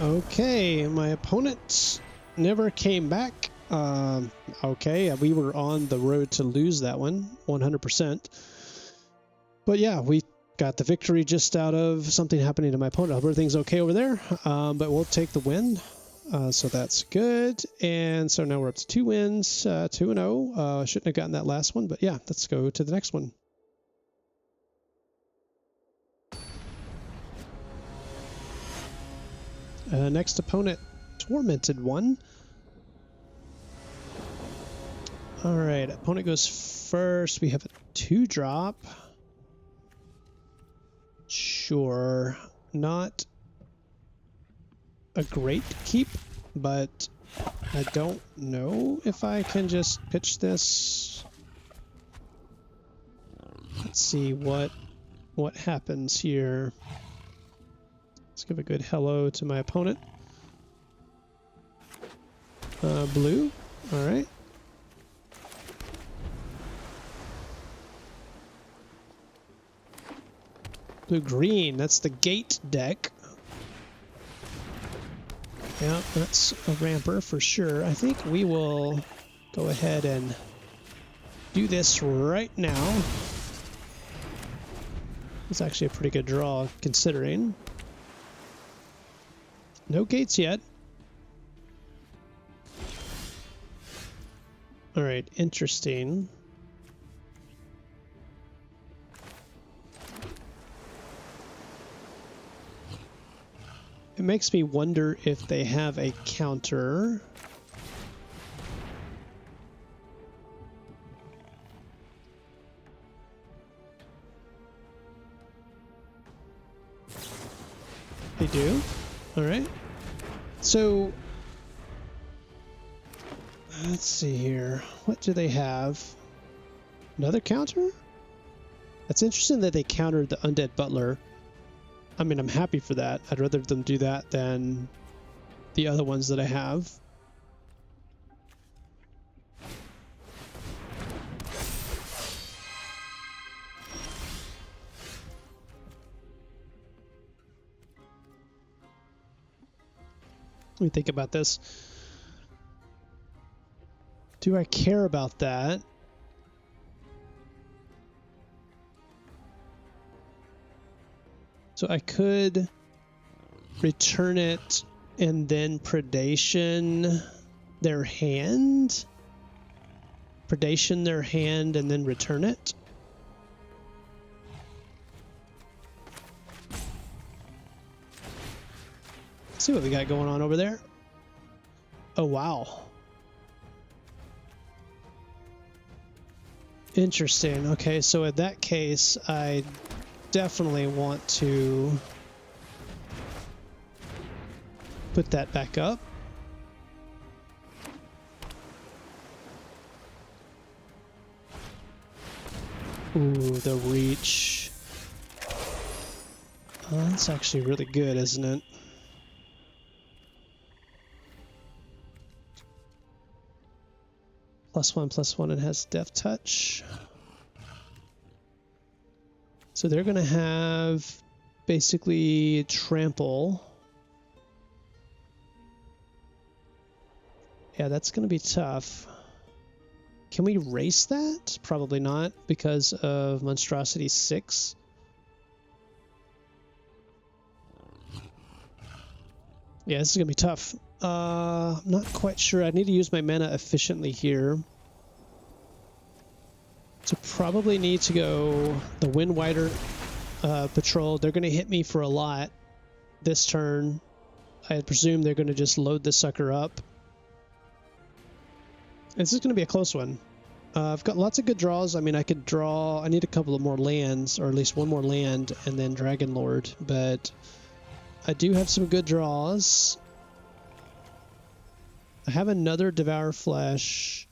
Okay, my opponent never came back. Okay, we were on the road to lose that one, 100%. But yeah, we got the victory just out of something happening to my opponent. Everything's okay over there, but we'll take the win. So that's good. And so now we're up to 2 wins, 2-0. Shouldn't have gotten that last one, but yeah, let's go to the next one. Next opponent, Tormented One. All right, opponent goes first. We have a 2-drop. Sure, not a great keep, but I don't know if I can just pitch this. Let's see what happens here. Let's Let's give a good hello to my opponent. Blue. All right. Blue-green. That's the gate deck. Yeah, that's a ramper for sure. I think we will go ahead and do this right now. It's actually a pretty good draw considering. No gates yet. All right, interesting. It makes me wonder if they have a counter. They do? All right. So, let's see here. What do they have? Another counter? That's interesting that they countered the Undead Butler. I mean, I'm happy for that. I'd rather them do that than the other ones that I have. Let me think about this. Do I care about that? So I could return it and then predation their hand. Predation their hand and then return it. Let's see what we got going on over there. Oh, wow. Interesting. Okay, so in that case, I definitely want to put that back up. Ooh, the reach. Oh, that's actually really good, isn't it? +1/+1, it has Death Touch. So they're going to have basically trample. Yeah, that's going to be tough. Can we race that? Probably not because of Monstrosity 6. Yeah, this is going to be tough. I'm not quite sure. I need to use my mana efficiently here. So probably need to go the Windwider patrol. They're going to hit me for a lot this turn. I presume they're going to just load this sucker up. This is going to be a close one. I've got lots of good draws. I mean, I could draw... I need a couple of more lands, or at least one more land, and then Dragon Lord. But I do have some good draws. I have another Devour Flesh.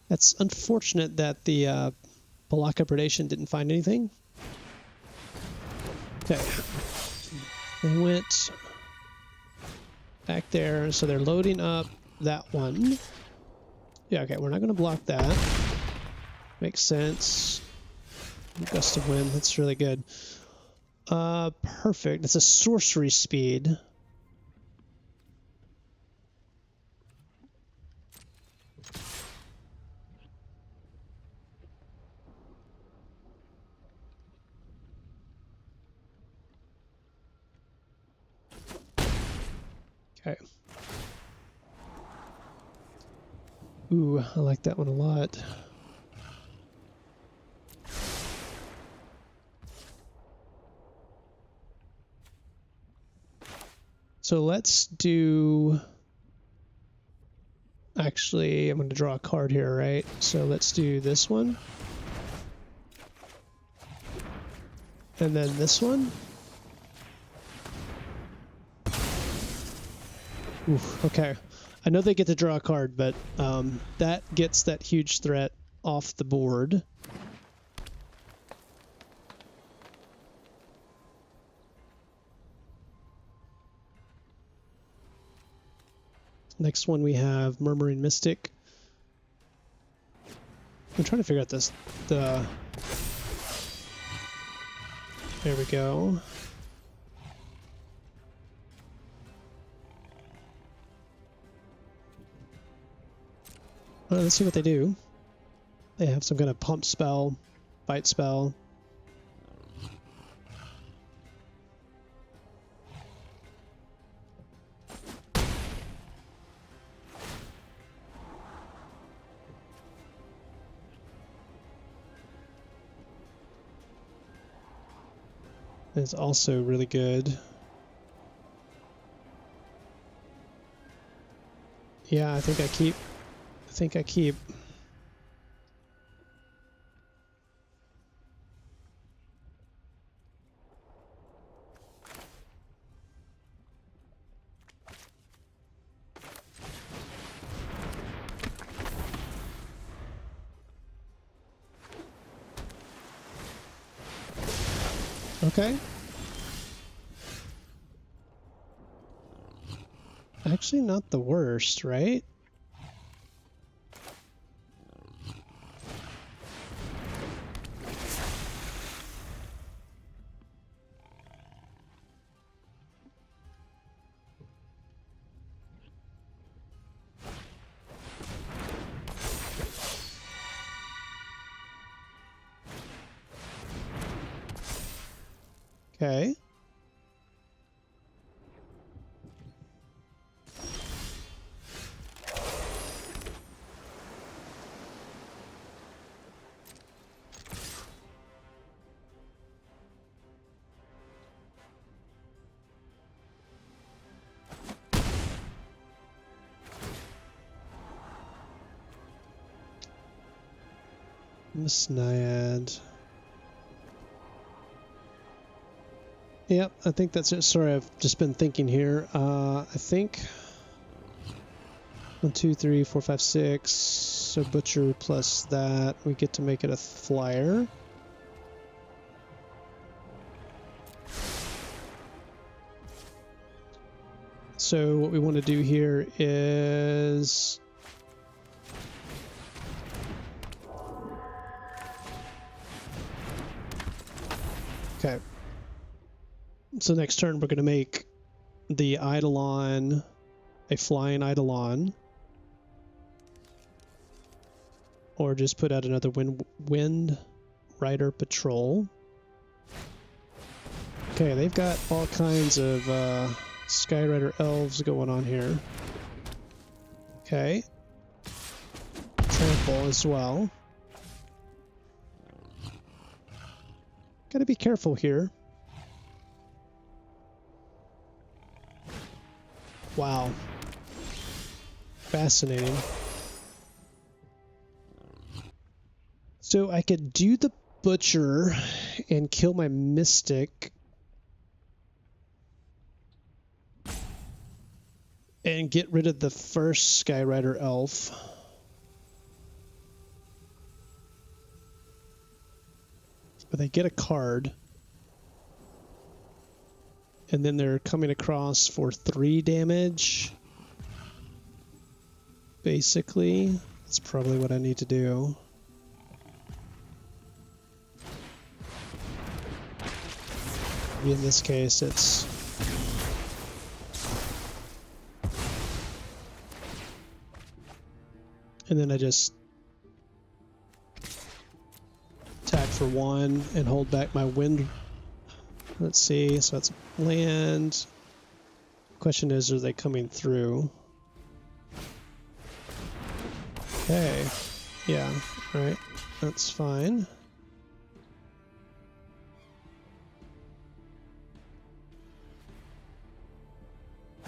That's unfortunate that the Balaka Predation didn't find anything. Okay. They went back there, so they're loading up that one. Yeah, okay, we're not going to block that. Makes sense. Gust of Wind, that's really good. Perfect. It's a sorcery speed. Okay. Ooh, I like that one a lot. So let's do... Actually, I'm going to draw a card here, right? So let's do this one. And then this one. Oof, okay. I know they get to draw a card, but that gets that huge threat off the board. Next one we have Murmuring Mystic. I'm trying to figure out this. There we go. Well, let's see what they do. They have some kind of pump spell, bite spell. It's also really good. Yeah, I think I keep. Okay. Actually, not the worst, right? Okay. Miss Naiad. Yep, I think that's it. Sorry, I've just been thinking here. I think 1, 2, 3, 4, 5, 6. So Butcher plus that, we get to make it a flyer. So what we want to do here is okay. So next turn we're going to make the Eidolon a flying Eidolon, or just put out another Wind Rider Patrol. Okay, they've got all kinds of Skyrider elves going on here. Okay. Trample as well. Gotta be careful here. Wow. Fascinating. So I could do the Butcher and kill my Mystic and get rid of the first Skyrider elf. But they get a card. And then they're coming across for 3 damage. Basically, that's probably what I need to do. In this case, it's and then I just attack for 1 and hold back my wind. Let's see, so that's land. Question is, are they coming through? Okay, yeah, right, that's fine.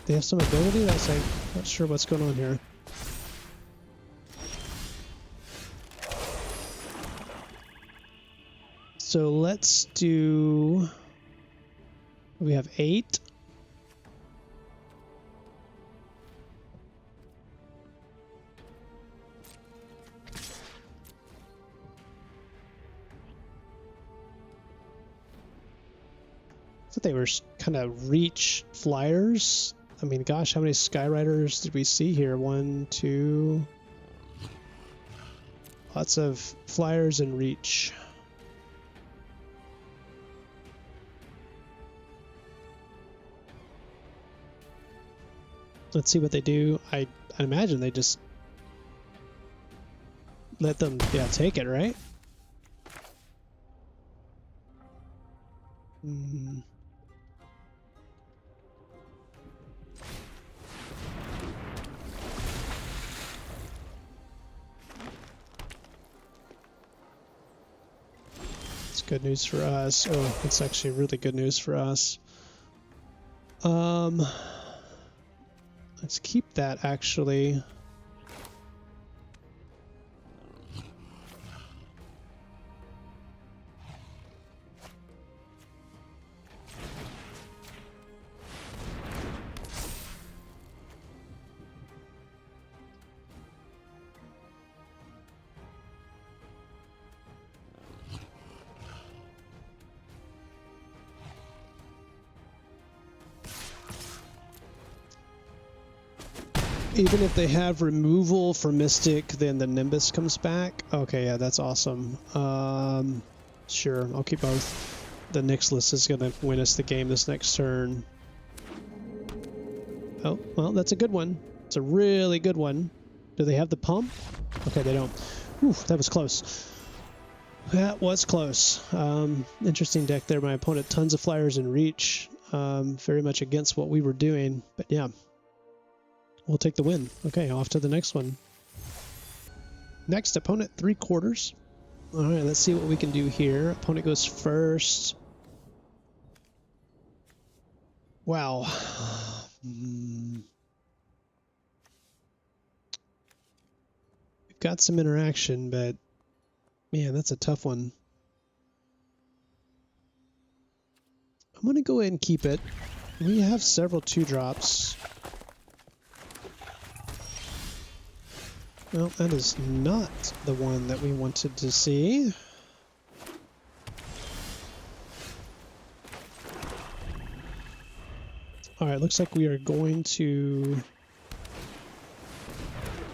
They have some ability that's like, not sure what's going on here. So let's do, we have 8. I thought they were kind of reach flyers. I mean, gosh, how many Skyriders did we see here? 1, 2... Lots of flyers and reach. Let's see what they do. I imagine they just let them, yeah, take it, right? Hmm. It's good news for us. Oh, it's actually really good news for us. Let's keep that, actually. Even if they have removal for Mystic, then the Nimbus comes back. Okay, yeah, that's awesome. Sure, I'll keep both. The Nyxlis is going to win us the game this next turn. Oh, well, that's a good one. It's a really good one. Do they have the pump? Okay, they don't. Whew, that was close. That was close. Interesting deck there. My opponent, tons of flyers in reach. Very much against what we were doing, but yeah. We'll take the win. Okay, off to the next one. Next, opponent 3/4. All right, let's see what we can do here. Opponent goes first. Wow. We've got some interaction, but man, that's a tough one. I'm going to go ahead and keep it. We have several 2-drops. Well, that is not the one that we wanted to see. Alright, looks like we are going to...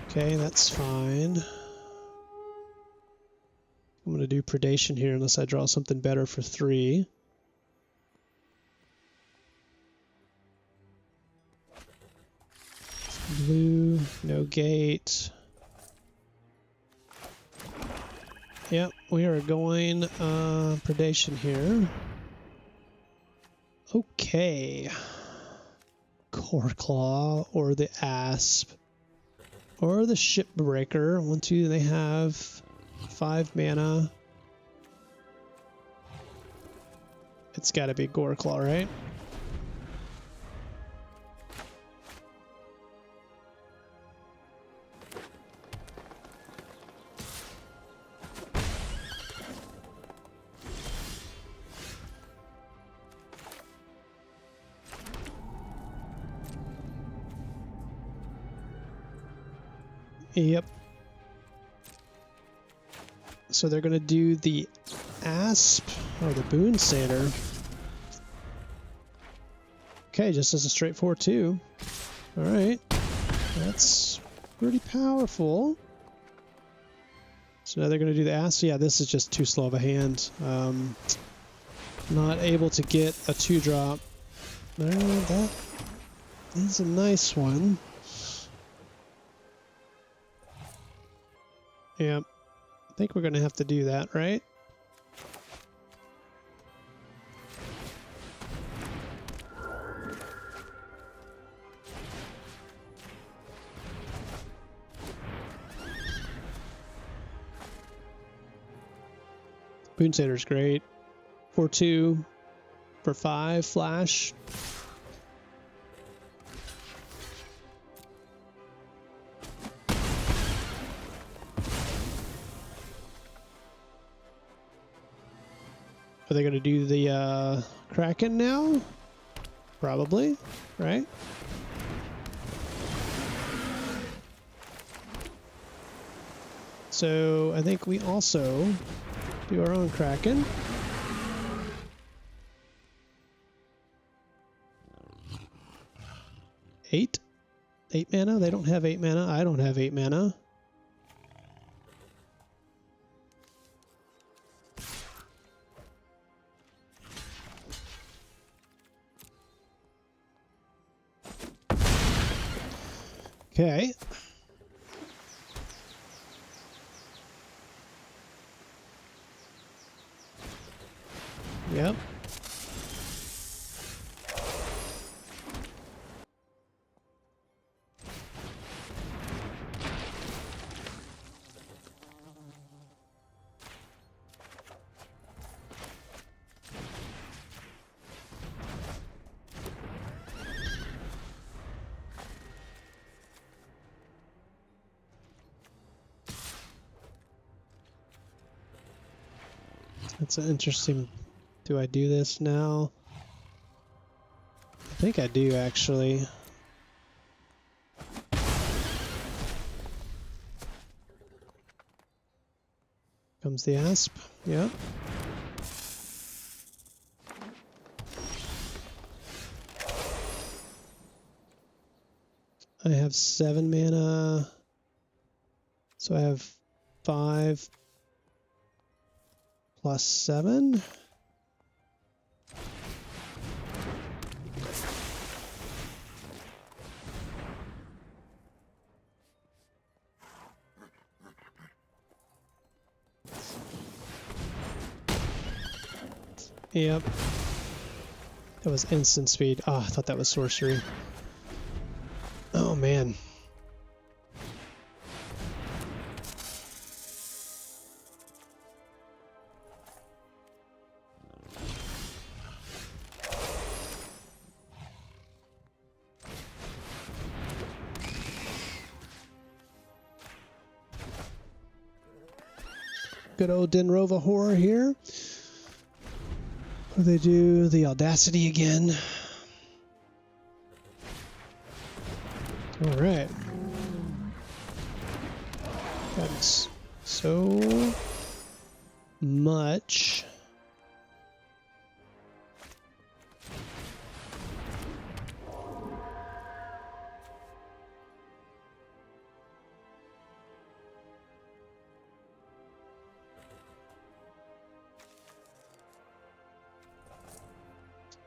Okay, that's fine. I'm going to do Predation here unless I draw something better for 3. Blue, no gate. Yep, we are going Predation here. Okay. Core Claw or the Asp or the Shipbreaker. 1, 2, they have 5 mana. It's got to be Goreclaw, right? Yep. So they're going to do the Asp or the Boon Satyr. Okay, just as a straightforward 2. Alright. That's pretty powerful. So now they're going to do the Asp. Yeah, this is just too slow of a hand. Not able to get a 2-drop. No, that is a nice one. Yeah, I think we're going to have to do that, right? Boon Satyr's great. 4/2 for 5 flash. Are they going to do the Kraken now? Probably, right? So I think we also do our own Kraken. 8? 8 mana? They don't have 8 mana. I don't have 8 mana. Okay. Yep. That's an interesting. Do I do this now? I think I do actually. Comes the asp. Yep. I have 7 mana. So I have 5 plus 7. Yep. That was instant speed. Oh, I thought that was sorcery. Oh, man. Good old Denrova horror here. They do the audacity again. All right. That's so much.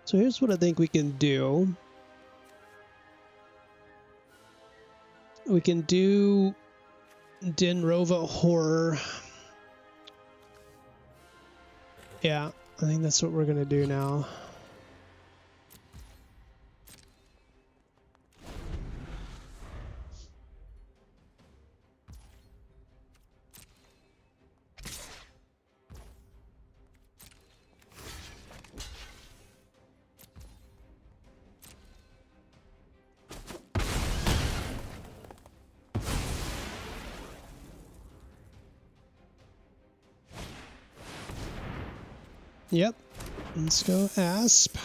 So here's what I think we can do. We can do Denrova horror. Yeah, I think that's what we're gonna do now. Yep. Let's go asp.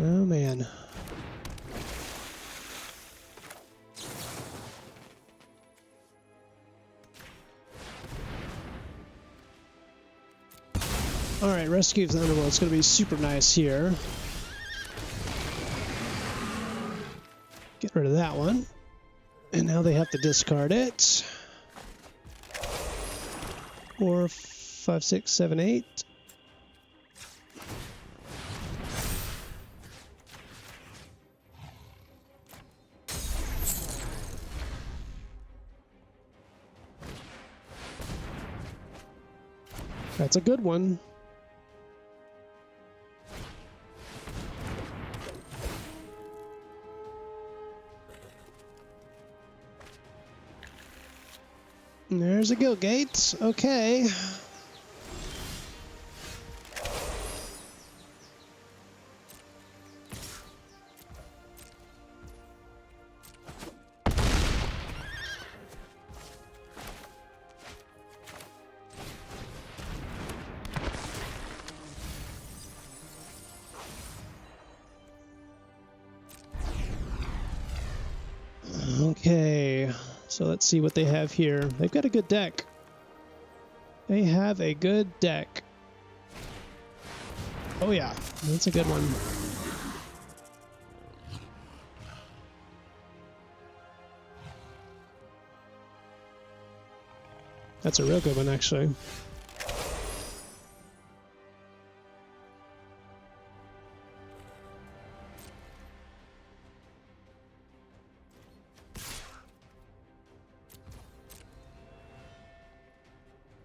Oh man. Alright, Rescue Thunderbolt. It's going to be super nice here. Get rid of that one. And now they have to discard it. 4, 5, 6, 7, 8. That's a good one. There's a guild gate. Okay. Okay, so let's see what they have here. They've got a good deck. They have a good deck. Oh yeah, that's a good one. That's a real good one, actually.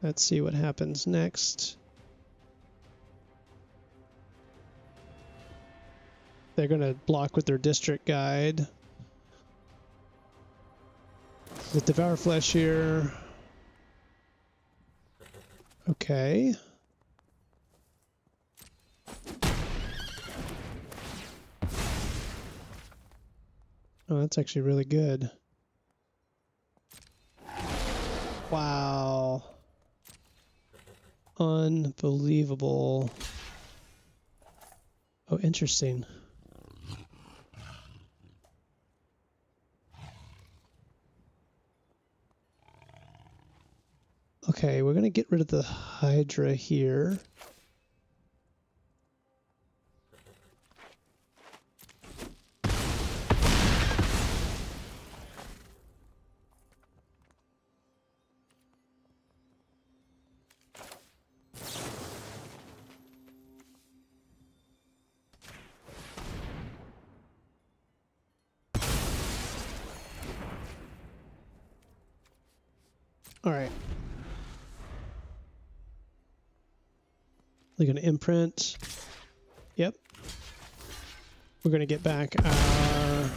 Let's see what happens next. They're going to block with their district guide. With Devour Flesh here. Okay. Oh, that's actually really good. Wow. Unbelievable. Oh, interesting. Okay, we're going to get rid of the Hydra here. All right. We're going to imprint. Yep. We're going to get back our...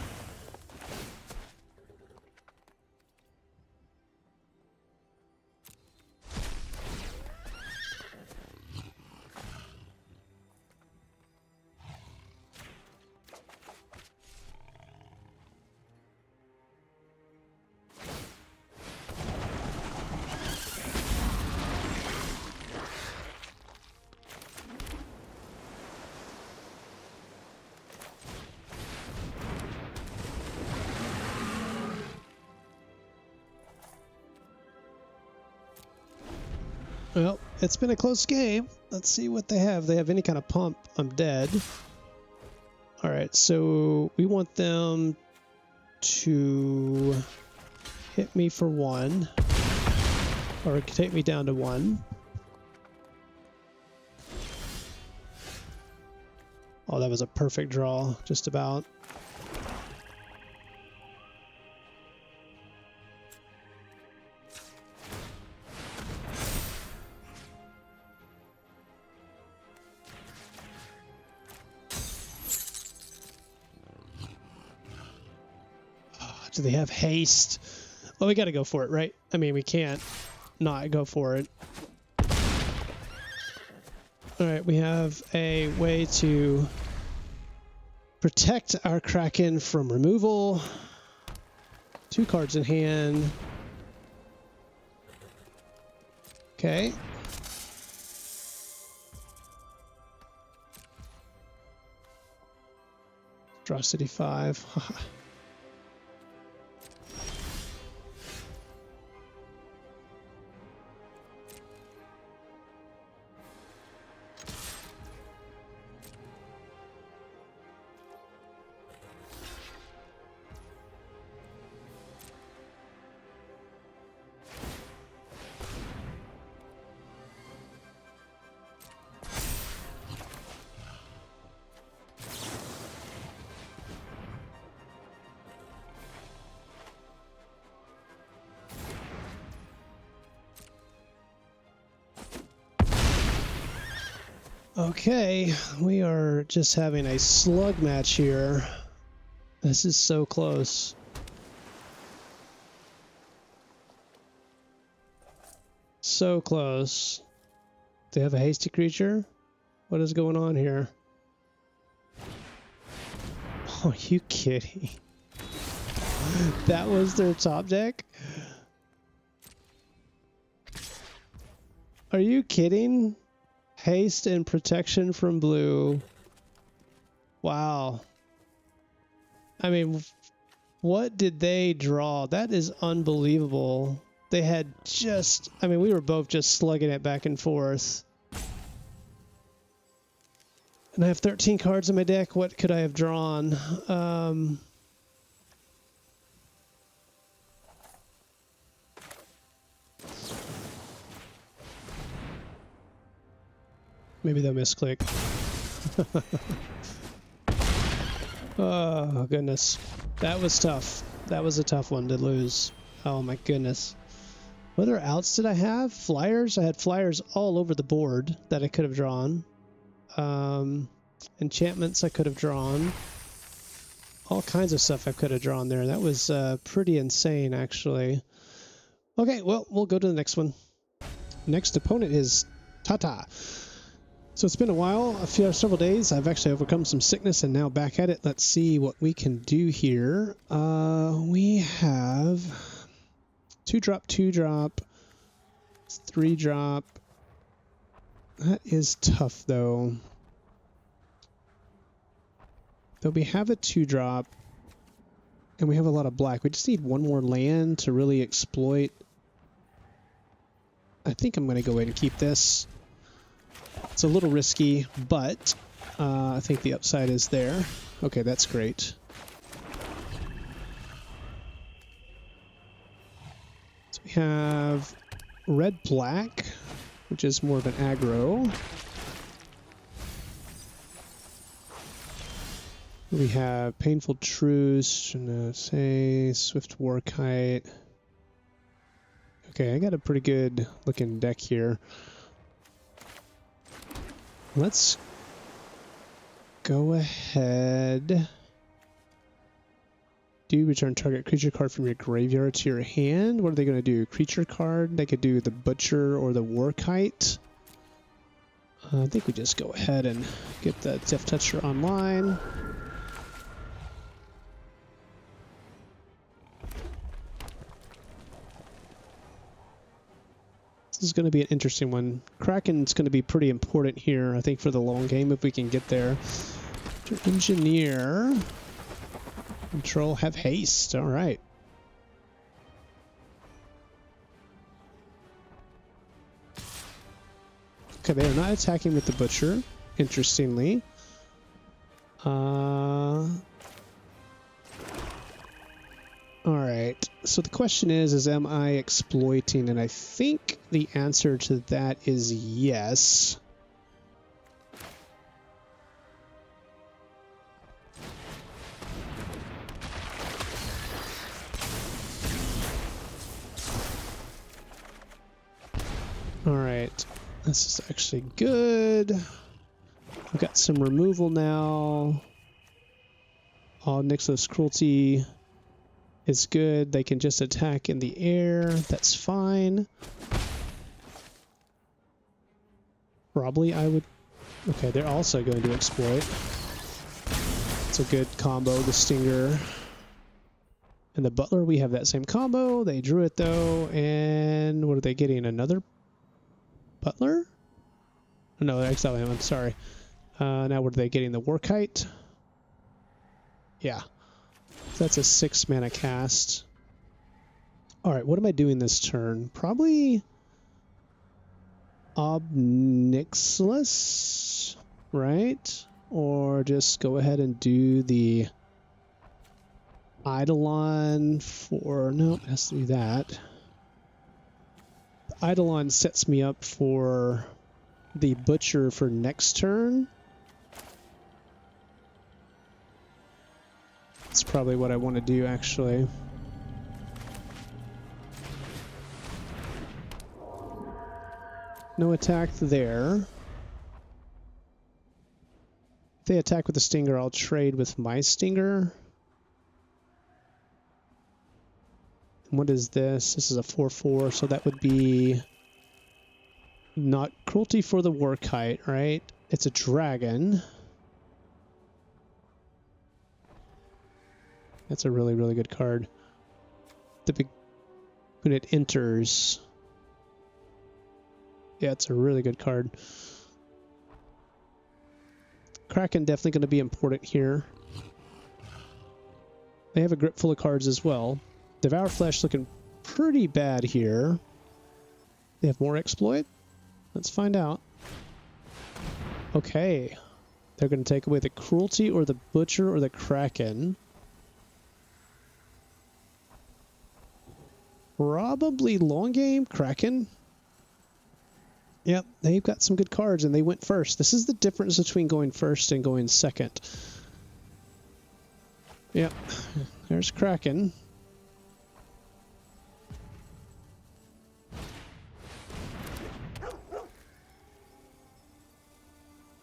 Well, it's been a close game. Let's see what they have. They have any kind of pump. I'm dead. All right, so we want them to hit me for 1, or take me down to 1. Oh, that was a perfect draw, just about. Do they have haste? Well, we got to go for it, right? I mean, we can't not go for it. All right, we have a way to protect our Kraken from removal. 2 cards in hand. Okay. Draw City 5. Okay, we are just having a slug match here. This is so close. So close. They have a hasty creature? What is going on here? Oh, are you kidding? That was their top deck? Are you kidding? Haste and protection from blue. Wow. I mean, what did they draw? That is unbelievable. They had just... I mean, we were both just slugging it back and forth. And I have 13 cards in my deck. What could I have drawn? Maybe they'll misclick. Oh, goodness. That was tough. That was a tough one to lose. Oh, my goodness. What other outs did I have? Flyers? I had flyers all over the board that I could have drawn. Enchantments I could have drawn. All kinds of stuff I could have drawn there. That was pretty insane, actually. Okay, well, we'll go to the next one. Next opponent is Tata. So it's been a while, several days. I've actually overcome some sickness and now back at it. Let's see what we can do here. We have 2-drop, 2-drop, 3-drop. That is tough, though. Though we have a 2-drop, and we have a lot of black. We just need one more land to really exploit. I think I'm going to go ahead and keep this. It's a little risky, but I think the upside is there. Okay, that's great. So we have red-black, which is more of an aggro. We have Painful Truce, and say Swift Warkite. Okay, I got a pretty good looking deck here. Let's go ahead. Do return target creature card from your graveyard to your hand. What are they going to do? Creature card? They could do the Butcher or the Warkite. I think we just go ahead and get the Death Toucher online. This is going to be an interesting one. Kraken's going to be pretty important here, I think, for the long game if we can get there. Engineer. Control, have haste. All right. Okay, they are not attacking with the Butcher, interestingly. Alright, so the question is am I exploiting? And I think the answer to that is yes. Alright, this is actually good. We've got some removal now. Nixos Cruelty is good. They can just attack in the air. That's fine. Probably I would... Okay, they're also going to exploit. It's a good combo, the Stinger. And the Butler, we have that same combo. They drew it, though. And what are they getting? Another Butler? No, actually, I'm sorry. Now what are they getting? The Warkite? Yeah. That's a 6-mana cast. Alright, what am I doing this turn? Probably Obnixilis, right? Or just go ahead and do the Eidolon for... No, it has to do that. The Eidolon sets me up for the Butcher for next turn. That's probably what I want to do, actually. No attack there. If they attack with the Stinger, I'll trade with my Stinger. And what is this? This is a 4/4, so that would be not Cruelty for the Warkite, right? It's a dragon. That's a really, really good card. When it enters... Yeah, it's a really good card. Kraken definitely going to be important here. They have a grip full of cards as well. Devour Flesh looking pretty bad here. They have more exploit? Let's find out. Okay. They're going to take away the Cruelty or the Butcher or the Kraken. Probably long game Kraken. Yep, they've got some good cards, and they went first. This is the difference between going first and going second. Yep, there's Kraken.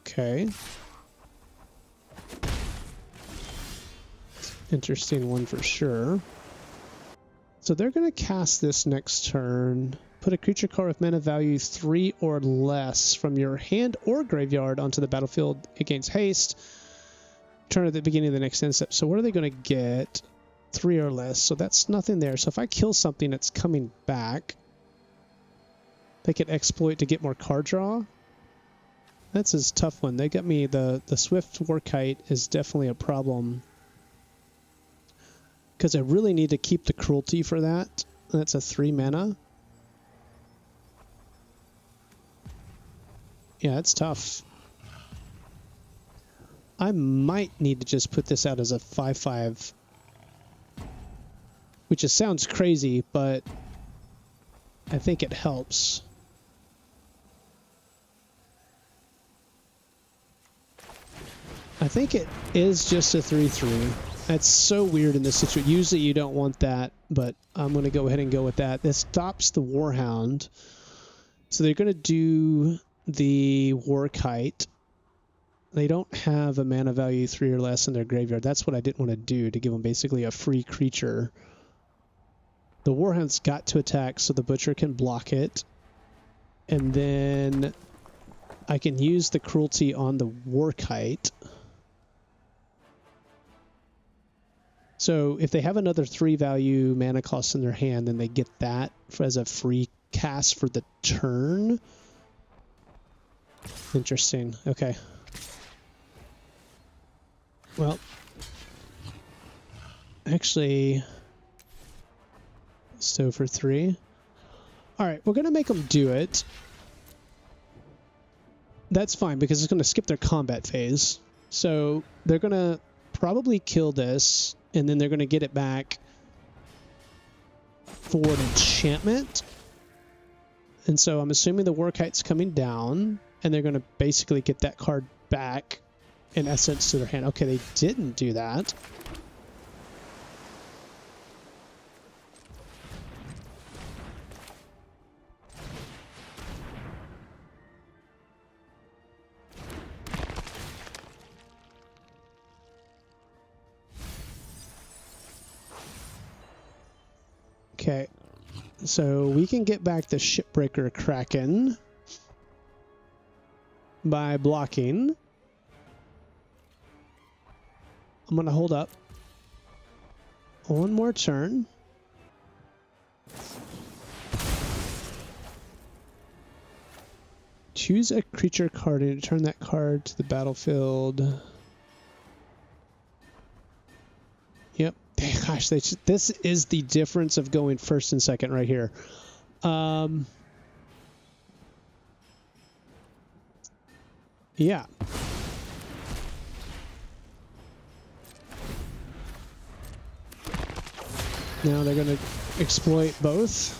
Okay. Interesting one for sure. So they're going to cast this next turn. Put a creature card with mana value 3 or less from your hand or graveyard onto the battlefield against haste. Turn at the beginning of the next end step. So what are they going to get? 3 or less. So that's nothing there. So if I kill something that's coming back, they can exploit to get more card draw. That's a tough one. They got me. The Swift Warkite is definitely a problem. Because I really need to keep the cruelty for that. That's a 3 mana. Yeah, it's tough. I might need to just put this out as a 5/5. Which just sounds crazy, but I think it helps. I think it is just a 3/3. That's so weird in this situation. Usually you don't want that, but I'm going to go ahead and go with that. This stops the Warhound. So they're going to do the Warkite. They don't have a mana value 3 or less in their graveyard. That's what I didn't want to do, to give them basically a free creature. The Warhound's got to attack so the Butcher can block it. And then I can use the cruelty on the Warkite. So if they have another 3 value mana cost in their hand, then they get that as a free cast for the turn. Interesting. Okay. Well, actually, so for 3. All right, we're going to make them do it. That's fine because it's going to skip their combat phase. So they're going to probably kill this, and then they're going to get it back for an enchantment. And so I'm assuming the Warkite's coming down, and they're going to basically get that card back, in essence, to their hand. Okay, they didn't do that. Okay, so we can get back the Shipbreaker Kraken by blocking. I'm going to hold up one more turn. Choose a creature card and return that card to the battlefield. Yep. Gosh, this is the difference of going first and second right here. Yeah. Now they're going to exploit both.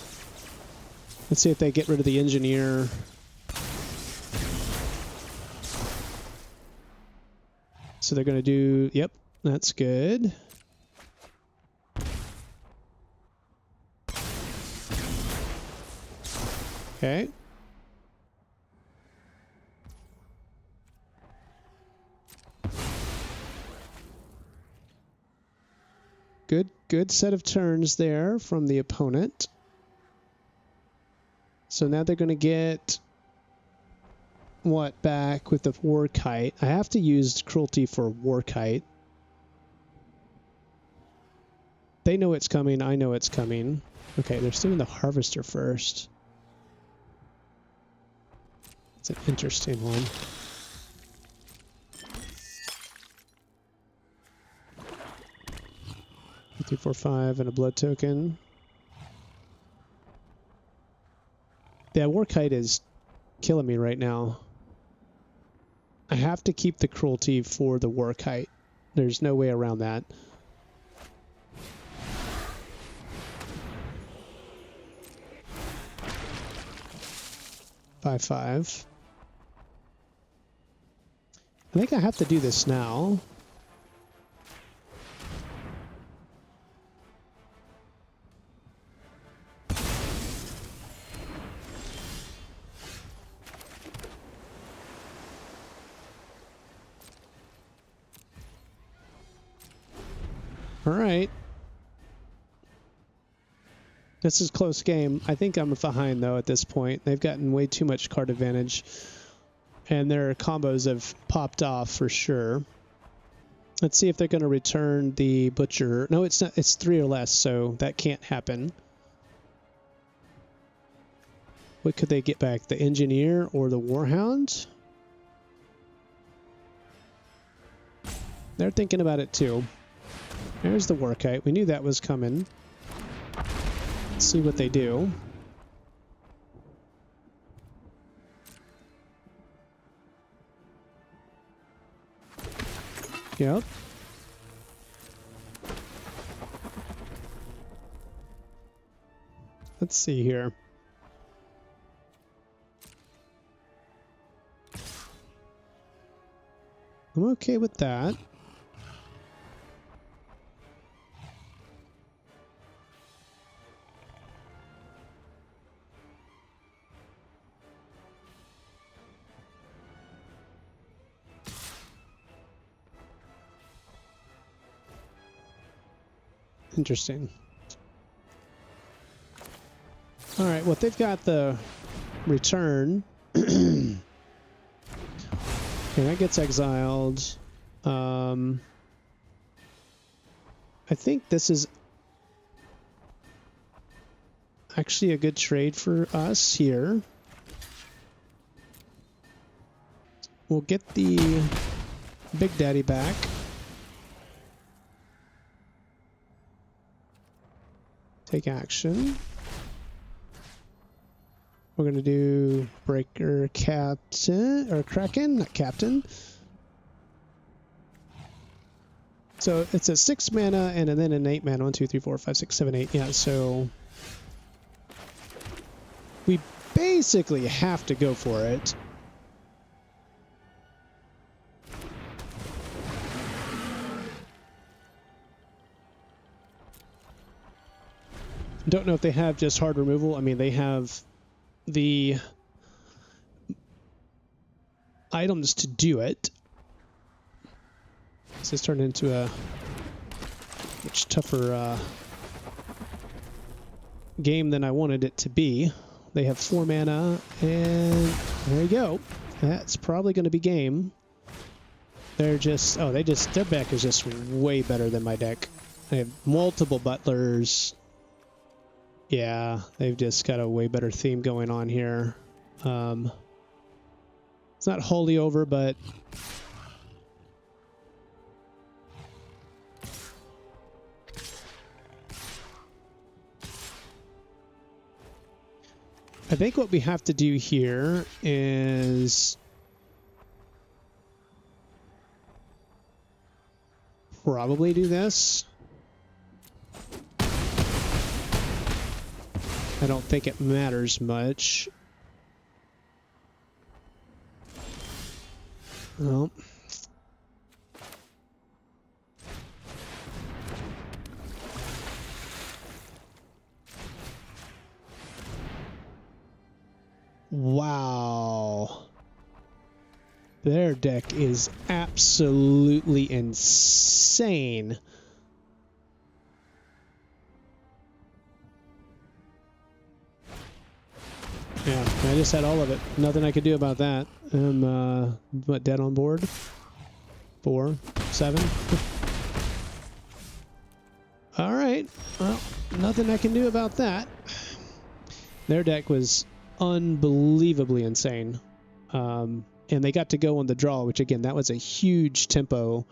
Let's see if they get rid of the engineer. So they're going to do, yep, that's good. Okay. Good set of turns there from the opponent. So now they're going to get what back with the Warkite? I have to use cruelty for Warkite. They know it's coming. I know it's coming. Okay, they're doing the Harvester first. It's an interesting one. 2, 4, 5, and a blood token. Yeah, Warkite is killing me right now. I have to keep the cruelty for the Warkite. There's no way around that. 5/5. I think I have to do this now. All right. This is a close game. I think I'm behind, though, at this point. They've gotten way too much card advantage. And their combos have popped off for sure. Let's see if they're going to return the Butcher. No, it's not. It's 3 or less, so that can't happen. What could they get back? The Engineer or the Warhound? They're thinking about it, too. There's the Warkite. We knew that was coming. Let's see what they do. Yep. Let's see here. I'm okay with that. Interesting. All right, well, they've got the return. Okay, that gets exiled. I think this is actually a good trade for us here. We'll get the Big Daddy back. Take action. We're going to do Breaker Captain, or Kraken, not Captain. So it's a 6 mana and then an 8 mana. 1, 2, 3, 4, 5, 6, 7, 8. Yeah, so we basically have to go for it. Don't know if they have just hard removal. I mean, they have the items to do it. So this turned into a much tougher game than I wanted it to be. They have 4 mana, and there you go. That's probably going to be game. They're just, oh, their deck is just way better than my deck. I have multiple butlers. Yeah, they've just got a way better theme going on here. It's not wholly over, but I think what we have to do here is probably do this. I don't think it matters much. Well. Wow. Their deck is absolutely insane. Yeah, I just had all of it. Nothing I could do about that. I'm, what, dead on board? 4, 7. All right. Well, nothing I can do about that. Their deck was unbelievably insane. And they got to go on the draw, which, again, that was a huge tempo.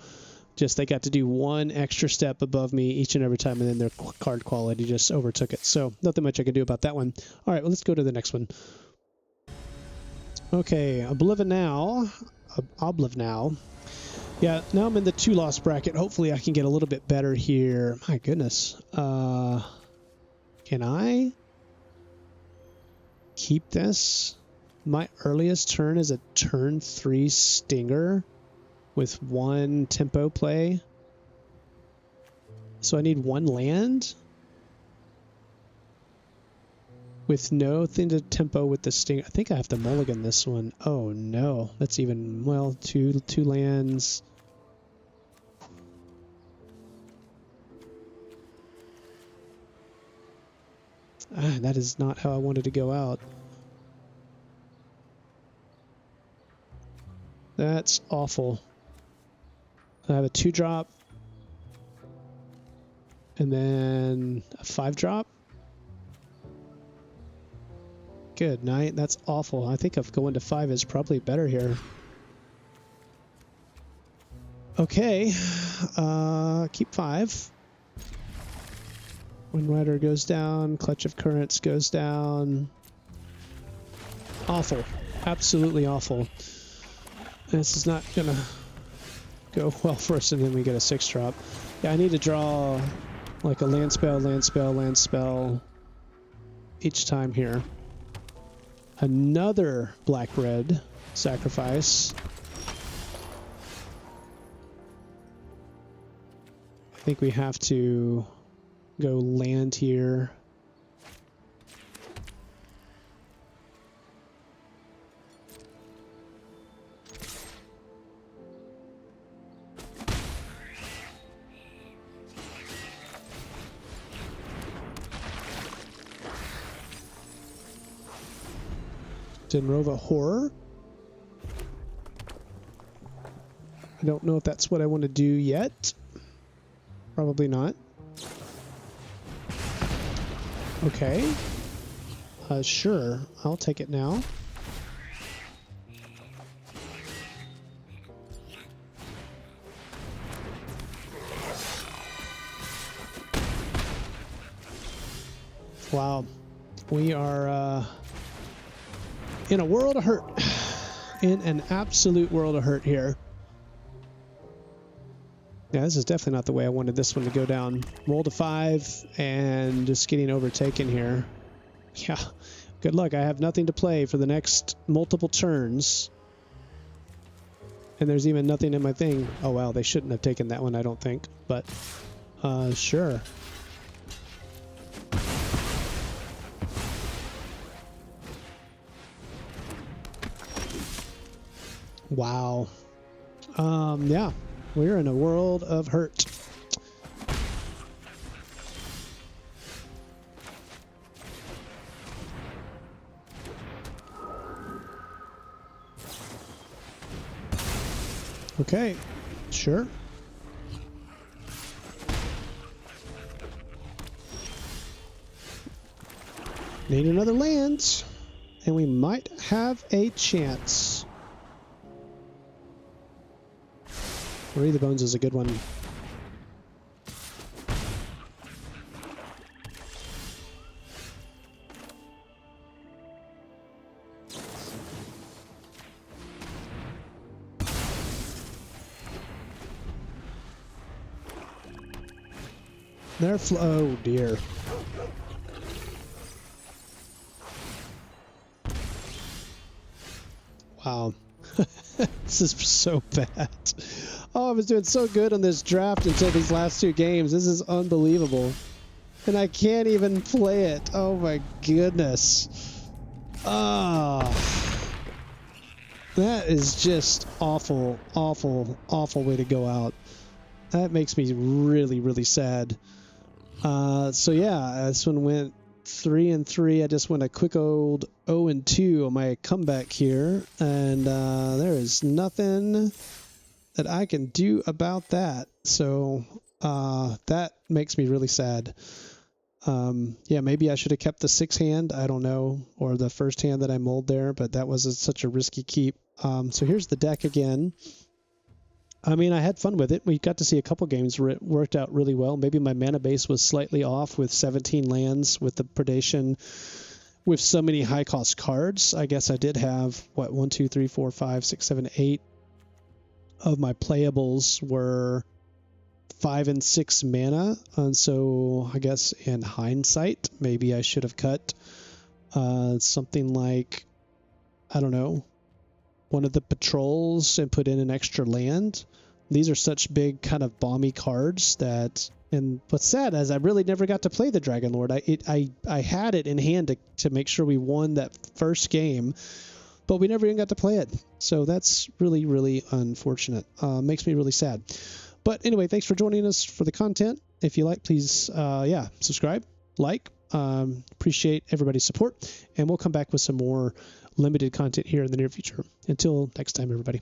Just they got to do one extra step above me each and every time, and then their card quality just overtook it. So nothing much I can do about that one. All right, well, let's go to the next one. Okay, Oblivion. Yeah, now I'm in the 2-loss bracket. Hopefully I can get a little bit better here. My goodness. Can I keep this? My earliest turn is a turn 3 Stinger with 1 tempo play. So I need 1 land with nothing to tempo with the Stinger. I think I have to mulligan this one. Oh no, that's even, well, two lands. That is not how I wanted to go out. That's awful. I have a 2-drop and then a 5-drop. Good night. That's awful. I think if going to 5 is probably better here. Okay, keep 5. Wind Rider goes down. Clutch of Currents goes down. Awful. Absolutely awful. This is not gonna go well for us, and then we get a 6-drop. Yeah, I need to draw like a land spell, land spell, land spell each time here. Another black-red sacrifice. I think we have to go land here. Denrova Horror. I don't know if that's what I want to do yet. Probably not. Okay. Sure. I'll take it now. Wow. We are in a world of hurt. In an absolute world of hurt here. Yeah, this is definitely not the way I wanted this one to go down. Roll to 5 and just getting overtaken here. Yeah, good luck. I have nothing to play for the next multiple turns. And there's even nothing in my thing. Oh, wow, they shouldn't have taken that one, I don't think. But, sure. Wow. Yeah, we're in a world of hurt. Okay, sure. Need another land, and we might have a chance. Read the Bones is a good one. Oh dear. Wow. This is so bad. Oh, I was doing so good on this draft until these last 2 games. This is unbelievable. And I can't even play it. Oh my goodness. Ah. That is just awful, awful, awful way to go out. That makes me really, really sad. So yeah, this one went 3-3. I just went a quick old 0-2 on my comeback here, and there is nothing that I can do about that. So that makes me really sad. Yeah, maybe I should have kept the 6 hand. I don't know, or the first hand that I mulled there, but that was such a risky keep. So here's the deck again. I mean, I had fun with it. We got to see a couple games where it worked out really well. Maybe my mana base was slightly off with 17 lands with the predation with so many high cost cards. I guess I did have, what, 1, 2, 3, 4, 5, 6, 7, 8 of my playables were 5 and 6 mana. And so I guess in hindsight, maybe I should have cut something like I don't know, one of the patrols and put in an extra land. These are such big kind of bomby cards that, and what's sad is I really never got to play the Dragon Lord. I had it in hand to make sure we won that first game, but we never even got to play it. So that's really, really unfortunate. Makes me really sad. But anyway, thanks for joining us for the content. If you like, please, subscribe, like. Appreciate everybody's support, and we'll come back with some more limited content here in the near future. Until next time, everybody.